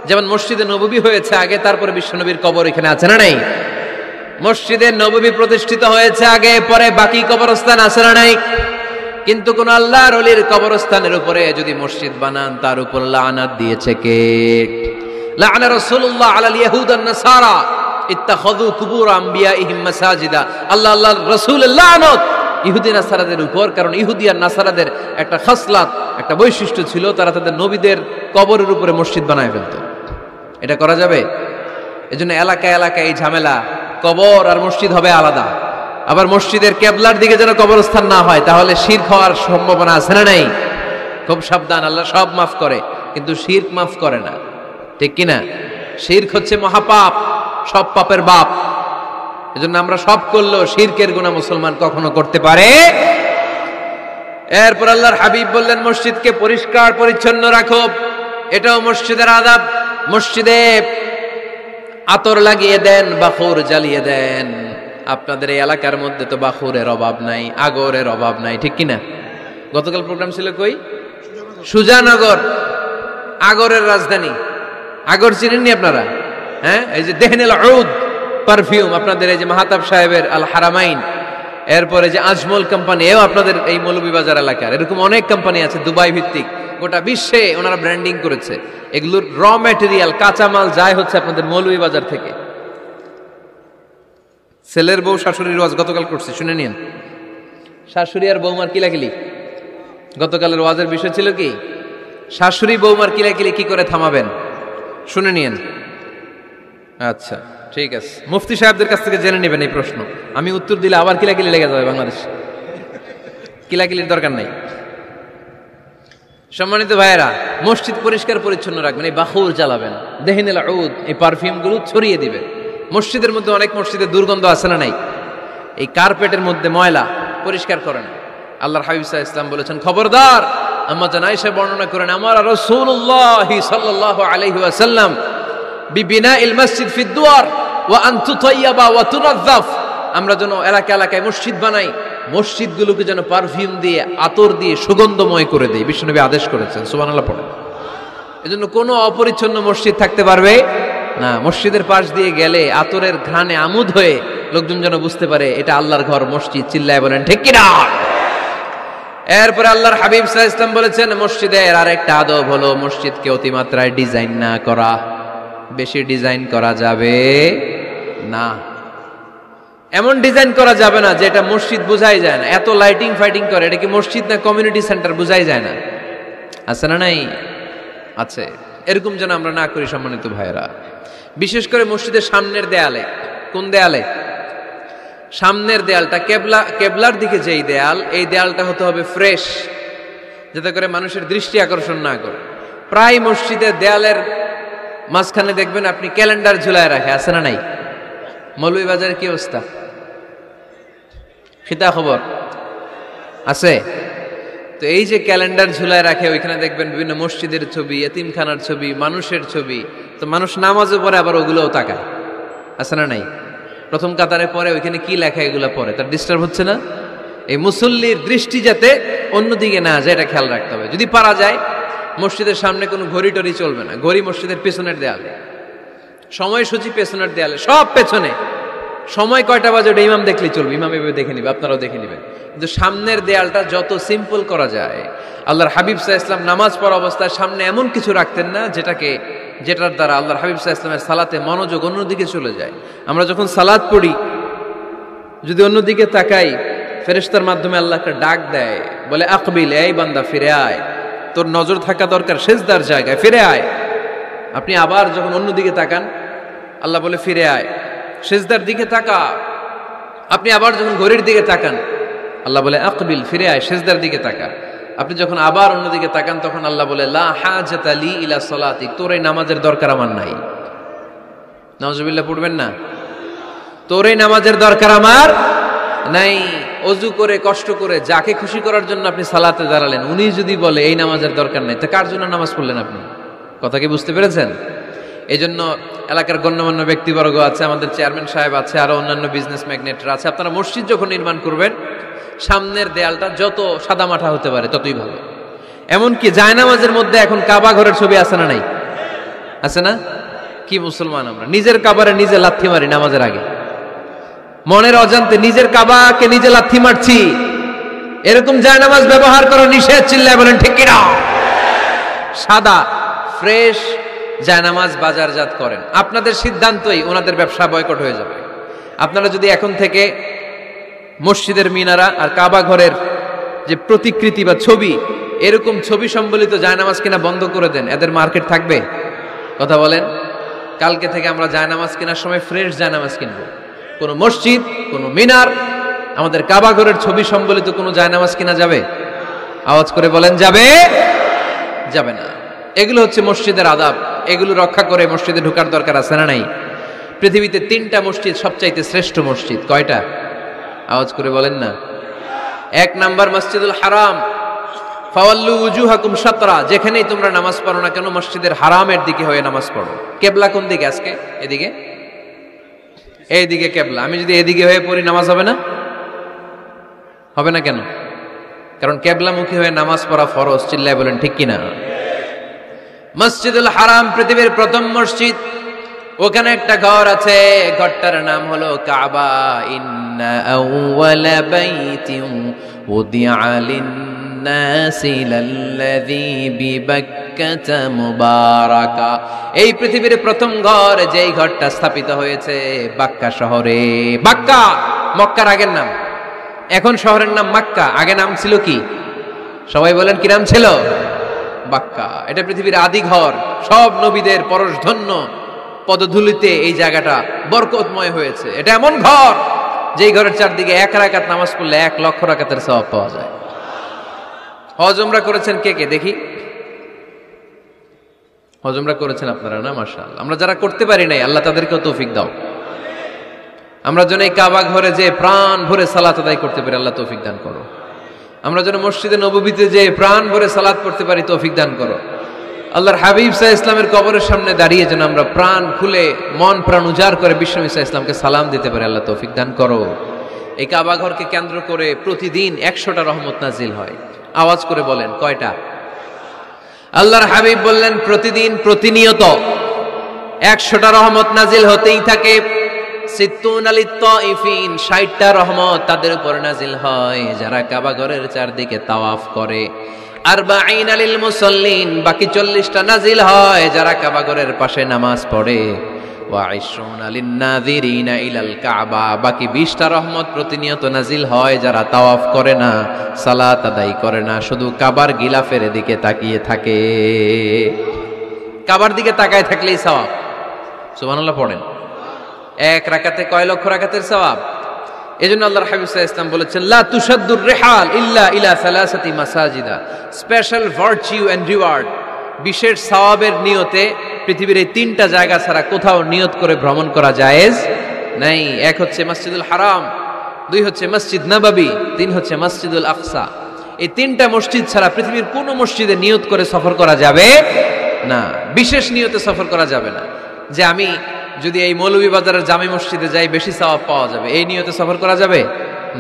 যেমন মসজিদে নববী হয়েছে আগে, তারপরে বিশ্বনবীর কবর এখানে আছে না নাই? মসজিদে নববী প্রতিষ্ঠিত হয়েছে আগে, পরে বাকি কবরস্থান আছে না নাই? কিন্তু কোন আল্লাহর ওলির কবরস্থানের উপরে যদি মসজিদ বানান, তার উপর লানাত দিয়েছে কে? লাআনা রাসূলুল্লাহ আলাল ইয়াহুদ ওয়ান নাসারা ইত্তাখাযু কুবুর আমবিয়াইহিম মাসাজিদা। আল্লাহর রাসূলের লানত ইহুদি নাসারাদের উপর, কারণ ইহুদি আর নাসারাদের একটা খাসলাত, একটা বৈশিষ্ট্য ছিল, তারা তাদের নবীদের কবরের উপরে মসজিদ বানায় ফেলত। এটা করা যাবে? এজন্য এলাকায় এলাকায় এই ঝামেলা, কবর আর মসজিদ হবে আলাদা। আবার মসজিদের কেবলার দিকে যেন কবরস্থান না হয়, তাহলে শিরক হওয়ার সম্ভাবনা আছে না নাই? খুব সাবধান। আল্লাহ সব মাফ করে, কিন্তু শিরক মাফ করে না, ঠিক কিনা? শিরক হচ্ছে মহাপাপ, সব পাপের বাপ। এজন্য আমরা সব করলেও শিরকের গুনাহ মুসলমান কখনো করতে পারে। এরপর আল্লাহর হাবিব বললেন মসজিদকে পরিষ্কার পরিচ্ছন্ন রাখো, এটাও মসজিদের আদাব। মসজিদে আতর লাগিয়ে দেন, বাখুর জ্বালিয়ে দেন। আপনাদের এই এলাকার মধ্যে তো বাখুরের অভাব নাই, আগরের অভাব নাই, ঠিক কিনা? গতকাল প্রোগ্রাম ছিল কই? সুজানগর, আগরের রাজধানী। আগর চিনেননি আপনারা? হ্যাঁ, এই যে দেহনেল উদ পারফিউম, আপনাদের এই যে মাহতাব সাহেবের আল হারামাইন, এরপরে যে আজমল কোম্পানি, এও আপনাদের এই মৌলভীবাজার এলাকার। এরকম অনেক কোম্পানি আছে দুবাই ভিত্তিক, গোটা বিশ্বে ওনারা ব্র্যান্ডিং করেছে। এগুলোর র ম্যাটেরিয়াল, কাঁচামাল যায় হচ্ছে আপনাদের মৌলভীবাজার থেকে। ছেলের বউ শাশুড়ির ওয়াজ গতকাল করছে, শুনে নিন। শাশুড়ি আর বৌমার কিলাকিলি, গতকালের ওয়াজের বিষয় ছিল কি? শাশুড়ি বৌমার কিলাকিলি কি করে থামাবেন, শুনে নিন। আচ্ছা ঠিক আছে, মুফতি সাহেবদের কাছ থেকে জেনে নেবেন এই প্রশ্ন। আমি উত্তর দিলে আবার কিলাকিলি লেগে যাবে বাংলাদেশ। কিলাকিলির দরকার নাই। সম্মানিত ভাইয়েরা, মসজিদ পরিষ্কার পরিচ্ছন্ন রাখবেন, এই বাখুর জ্বালাবেন, দেহিনেল উদ, এই পারফিউম গুলো ছড়িয়ে দিবেন। মসজিদের মধ্যে অনেক মসজিদে দুর্গন্ধ আছে না নাই? এই কার্পেটের মধ্যে ময়লা, পরিষ্কার করেন। আল্লাহর হাবিব সাল্লাল্লাহু আলাইহি ওয়াসাল্লাম বলেছেন, খবরদার। আম্মা জান আয়েশা বর্ণনা করেন, আমার রাসূলুল্লাহ সাল্লাল্লাহু আলাইহি ওয়াসাল্লাম বিবিনাইল মসজিদ ফি দুয়ার ওয়া আন তুতাইয়াবা ওয়া তুনাযাফ, আমরা যেন এলাকা এলাকায় মসজিদ বানাই, মসজিদগুলোকে যেন পারফিউম দিয়ে, আতর দিয়ে সুগন্ধময় করে দেই। বিশ্বনবী আদেশ করেছেন, সুবহানাল্লাহ পড়েন। এজন্য কোনো অপরিচ্ছন্ন মসজিদ থাকতে পারবে না। মসজিদের পাশ দিয়ে গেলে আতরের ঘ্রাণে আমোদ হয়ে লোকজন যেন বুঝতে পারে এটা আল্লাহর ঘর, মসজিদ। চিল্লায় বলেন ঠিক কিনা? এরপরে আল্লাহর হাবিব সাল্লাল্লাহু আলাইহি ওয়াসাল্লাম বলেছেন, মসজিদের আরেকটা আদব হলো মসজিদকে অতিমাত্রায় ডিজাইন না করা। বেশি ডিজাইন করা যাবে না। এমন ডিজাইন করা যাবে না যে এটা মসজিদ বোঝাই যায় না। এত লাইটিং ফাইটিং করে, এটা কি মসজিদ না কমিউনিটি সেন্টার বোঝাই যায় না। আছে না নাই? আছে। এরকম যেন আমরা না করি সম্মানিত ভাইয়েরা। বিশেষ করে মসজিদের সামনের দেয়ালে। কোন দেয়ালে? সামনের দেয়ালটা, কেবলার দিকে যেই দেয়াল, এই দেয়ালটা হতে হবে ফ্রেশ, যাতে করে মানুষের দৃষ্টি আকর্ষণ না করে। প্রায় মসজিদের দেয়ালের মাঝখানে দেখবেন আপনি ক্যালেন্ডার ঝুলায় রাখে, আছে না নাই? মৌলভীবাজারের কি অবস্থা? খিতা খবর আছে? তো এই যে ক্যালেন্ডার ঝুলায় রাখে, ওইখানে দেখবেন বিভিন্ন মসজিদের ছবি, এতিমখানার ছবি, মানুষের ছবি। তো মানুষ নামাজে পড়ে আবার ওগুলোও তাকায়, আছে না নাই? প্রথম কাতারে পরে ওইখানে কি লেখা, এগুলো পরে তার ডিস্টার্ব হচ্ছে না? এই মুসল্লির দৃষ্টি যাতে অন্যদিকে না যায়, এটা খেয়াল রাখতে হবে। যদি পারা যায়, মসজিদের সামনে কোনো ঘড়ি টড়ি চলবে না। ঘড়ি মসজিদের পেছনের দেয়ালে, সময়সূচি পেছনের দেয়ালে, সব পেছনে। সময় কয়টা বাজে ওটা ইমাম দেখলেই চলবে, ইমাম এভাবে দেখে নিবে, আপনারাও দেখে নিবেন। কিন্তু সামনের দেয়ালটা যত সিম্পল করা যায়। আল্লাহর হাবিব সাল্লাল্লাহু আলাইহি ওয়াসাল্লাম নামাজ পড়া অবস্থায় সামনে এমন কিছু রাখতেন না যেটার দ্বারা আল্লাহর হাবিব সাল্লাল্লাহু আলাইহি ওয়াসাল্লামের সালাতে মনোযোগ অন্যদিকে চলে যায়। আমরা যখন সালাত পড়ি, যদি অন্যদিকে তাকাই, ফেরেশতার মাধ্যমে আল্লাহ একটা ডাক দেয়, বলে আকবিল, এই বান্দা ফিরে আয়, তোর নজর থাকা দরকার সেজদার জায়গায়, ফিরে আয়। আপনি আবার যখন অন্যদিকে তাকান, আল্লাহ বলে ফিরে আয়, সেজদার দিকে তাকা। আপনি আবার যখন ঘড়ির দিকে তাকান, আল্লাহ বলে আকবিল, ফিরে আয়, সেজদার দিকে তাকা। আপনি যখন আবার অন্যদিকে তাকান, তখন আল্লাহ বলে লা হাজাতা লি ইলা সালাতিক, তোর এই নামাজের দরকার আমার নাই। নাউজুবিল্লাহ পড়বেন না? তোর এই নামাজের দরকার আমার নাই। অজু করে কষ্ট করে যাকে খুশি করার জন্য আপনি সালাতে দাঁড়ালেন, উনি যদি বলে এই নামাজের দরকার নাই, তা কার জন্য নামাজ পড়লেন আপনি? কথা কি বুঝতে পেরেছেন? এই জন্য এলাকার গণ্যমান্য ব্যক্তিবর্গ আছে, আমাদের চেয়ারম্যান সাহেব আছে, আরো অন্যান্য বিজনেস ম্যাগনেটরা আছে। আপনারা মসজিদ যখন নির্মাণ করবেন, সামনের দেয়ালটা যত সাদামাটা হতে পারে ততই ভালো। এমনকি জায়নামাজের মধ্যে এখন কাবা ঘরের ছবি আছে না নাই? আছে না? কি মুসলমান আমরা, নিজের কাবারে নিজে লাথি মারি নামাজের আগে, মনের অজান্তে নিজের কাবাকে নিজে লাথি মারছি। এরকম জায়নামাজ ব্যবহার করা নিষেধ। চিল্লায় বলেন ঠিক কিনা? সাদা ফ্রেশ জায়নামাজ বাজারজাত করেন। আপনাদের সিদ্ধান্তই ওনাদের ব্যবসা বয়কট হয়ে যাবে। আপনারা যদি এখন থেকে মসজিদের মিনারা আর কাবা ঘরের যে প্রতিকৃতি বা ছবি, এরকম ছবি সম্বলিত জায়নামাজ কিনা বন্ধ করে দেন, এদের মার্কেট থাকবে? কথা বলেন। কালকে থেকে আমরা জায়নামাজ কেনার সময় ফ্রেশ জায়নামাজ কিনবো। কোনো মসজিদ, কোনো মিনার, আমাদের কাবা ঘরের ছবি সম্বলিত কোনো জায়নামাজ কিনা যাবে? আওয়াজ করে বলেন, যাবে? যাবে না। এগুলো হচ্ছে মসজিদের আদাব। এগুলো রক্ষা করে মসজিদে ঢোকার দরকার আছে না নাই? পৃথিবীতে 3টা মসজিদ সবচাইতে শ্রেষ্ঠ মসজিদ। কয়টা? আওয়াজ করে বলেন না। এক নাম্বার মসজিদুল হারাম, ফাওয়াল্লু উজুহাকুম শাতরা, যেখানেই তোমরা নামাজ পড়ো না কেন মসজিদের হারামের দিকে হয়ে নামাজ পড়ো। কেবলা কোন দিকে আজকে? এদিকে, এইদিকে কেবলা। আমি যদি এদিকে হয়ে পড়ি নামাজ হবে না? হবে না কেন? কারণ কেবলামুখী হয়ে নামাজ পড়া ফরজ। চিল্লায় বলেন ঠিক কিনা? মসজিদুল হারাম পৃথিবীর প্রথম মসজিদ। ওখানে একটা ঘর আছে, ঘরটার নাম হলো কাবা। ইন্না আউওয়ালা বাইতিন উদিআ লিন-নাসি লাল্লাযী বিবাক্কাতা মুবারাকা। এই পৃথিবীর প্রথম ঘর, যেই ঘরটা স্থাপিত হয়েছে বাক্কা শহরে। বাক্কা মক্কার আগের নাম, এখন শহরের নাম মক্কা। আগে নাম ছিল কি? সবাই বলেন কি নাম ছিল? বাক্কা। এটা পৃথিবীর আদি ঘর। সব নবীদের পরশধন্য পদধূলিতে এই জায়গাটা বরকতময় হয়েছে। এটা এমন ঘর যেই ঘরের চারদিকে 1 রাকাত নামাজ পড়লে 1 লক্ষ রাকাতের সওয়াব পাওয়া যায়। হজ উমরা করেছেন কে কে দেখি? হজ উমরা করেছেন আপনারা না? মাশাআল্লাহ। আমরা যারা করতে পারি নাই আল্লাহ তাদেরকেও তৌফিক দাও। আমরা যেন এই কাবা ঘরে যে প্রাণ ভরে সালাত আদায় করতে পারি, আল্লাহ তৌফিক দান করো। আমরা যেন মসজিদে নববীতে যে প্রাণ ভরে সালাত করতে পারি, তৌফিক দান করো। আল্লাহর হাবিব সাল্লাল্লাহু আলাইহি ইসলামের কবরের সামনে দাঁড়িয়ে যেন আমরা প্রাণ খুলে মন প্রাণ উজাড় করে বিশ্বনবী সাল্লাল্লাহু আলাইহি ইসলামকে সালাম দিতে পারি, আল্লাহ তৌফিক দান করো। এই কাবা ঘরকে কেন্দ্র করে প্রতিদিন 100টা রহমত নাজিল হয়। আওয়াজ করে বলেন কয়টা? আল্লাহর হাবিব বললেন প্রতিদিন প্রতিনিয়ত 100টা রহমত নাজিল হতেই থাকে। 60টা রহমত তাদের উপর নাজিল হয় যারা কাবা ঘরের চারদিকে তাওয়াফ করে। 40 লিল মুসাল্লিন, বাকি 40টা নাজিল হয় যারা কাবা ঘরের পাশে নামাজ পড়ে। ওয়া 20 লিন নাযিরিনা ইলাল কাবা, বাকি 20টা রহমত প্রতিনিয়ত নাজিল হয় যারা তাওয়াফ করে না, সালাত আদায় করে না, শুধু কাবার গিলাফের দিকে তাকিয়ে থাকে। কাবার দিকে তাকায় থাকলেই সওয়াব। সুবহানাল্লাহ পড়েন। 1 রাকাতে কয় লক্ষ রাকাতের সওয়াব। এজন্য আল্লাহর হাবিব সাল্লাল্লাহু আলাইহি ওয়াসাল্লাম বলেছেন লা তুশাদ্দুর রিহাল ইল্লা ইলা সালাসাতি মাসাজিদা, স্পেশাল ভার্চু এন্ড রিওয়ার্ড, বিশেষ সওয়াবের নিয়তে পৃথিবীর এই 3টা জায়গা ছাড়া কোথাও নিয়ত করে ভ্রমণ করা জায়েজ নাই। 1 হচ্ছে মসজিদুল হারাম, 2 হচ্ছে মসজিদ নববী, 3 হচ্ছে মসজিদুল আকসা। এই 3টা মসজিদ ছাড়া পৃথিবীর কোনো মসজিদে নিয়ত করে সফর করা যাবে না। বিশেষ নিয়তে সফর করা যাবে না যে আমি যদি এই মৌলভীবাজারের জামে মসজিদে যাই বেশি সওয়াব পাওয়া যাবে, এই নিয়তে সফর করা যাবে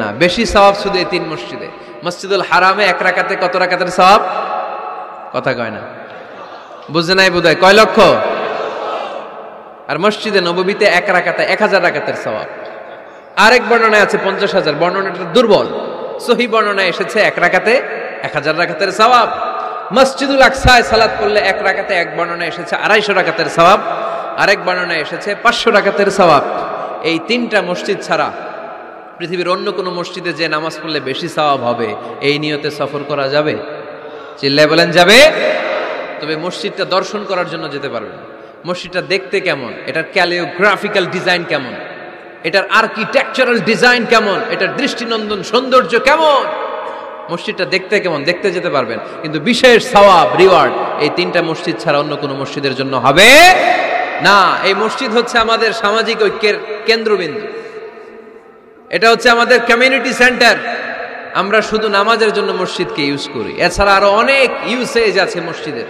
না। বেশি সওয়াব শুধু এই 3 মসজিদে। মসজিদুল হারামে 1 রাকাতে কত রাকাতের সওয়াব? কথা কয় না, বুঝে নাই বোধহয়। কয় লক্ষ? আর মসজিদে নববীতে 1 রাকাতে 1000 রাকাতের সওয়াব। আরেক বর্ণনায় আছে 50,000, বর্ণনাটা দুর্বল। সহি বর্ণনায় এসেছে 1 রাকাতে 1000 রাকাতের সওয়াব। মসজিদুল আকসায় সালাত পড়লে 1 রাকাতে, এক বর্ণনায় এসেছে 250 রাকাতের সওয়াব, আরেক বর্ণনায় এসেছে 500 রাকাতের সওয়াব। এই 3টা মসজিদ ছাড়া পৃথিবীর অন্য কোনো মসজিদে যে নামাজ পড়লে বেশি সওয়াব হবে, এই নিয়তে সফর করা যাবে? চিল্লায় বলেন যাবে। তবে মসজিদটা দর্শন করার জন্য যেতে পারবেন। মসজিদটা দেখতে কেমন, এটার ক্যালিওগ্রাফিক্যাল ডিজাইন কেমন, এটার আর্কিটেকচারাল ডিজাইন কেমন, এটার দৃষ্টিনন্দন সৌন্দর্য কেমন, মসজিদটা দেখতে কেমন, দেখতে যেতে পারবেন। কিন্তু বিশেষ সওয়াব রিওয়ার্ড এই 3টা মসজিদ ছাড়া অন্য কোনো মসজিদের জন্য হবে না। এই মসজিদ হচ্ছে আমাদের সামাজিক ঐক্যের কেন্দ্রবিন্দু, এটা হচ্ছে আমাদের কমিউনিটি সেন্টার। আমরা শুধু নামাজের জন্য মসজিদকে ইউজ করি, এছাড়া আরো অনেক ইউসেজ আছে মসজিদের।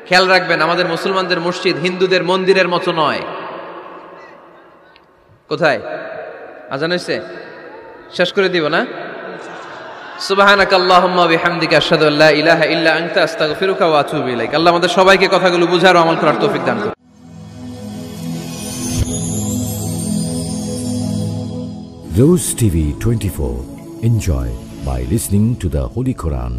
খেয়াল রাখবেন, আমাদের মুসলমানদের মসজিদ হিন্দুদের মন্দিরের মতো নয়। কোথায় আজান হইছে? শেষ করে দিব না? সুবহানাকাল্লাহুম্মা বিহামদিকা আশহাদু আল্লা ইলাহা ইল্লা আনতা আস্তাগফিরুকা ওয়া আতুবু ইলাইক। আল্লাহ আমাদের সবাইকে কথাগুলো বুঝার ও আমল করার তৌফিক দান করুন। Rose TV 24. Enjoy by listening to the Holy Quran.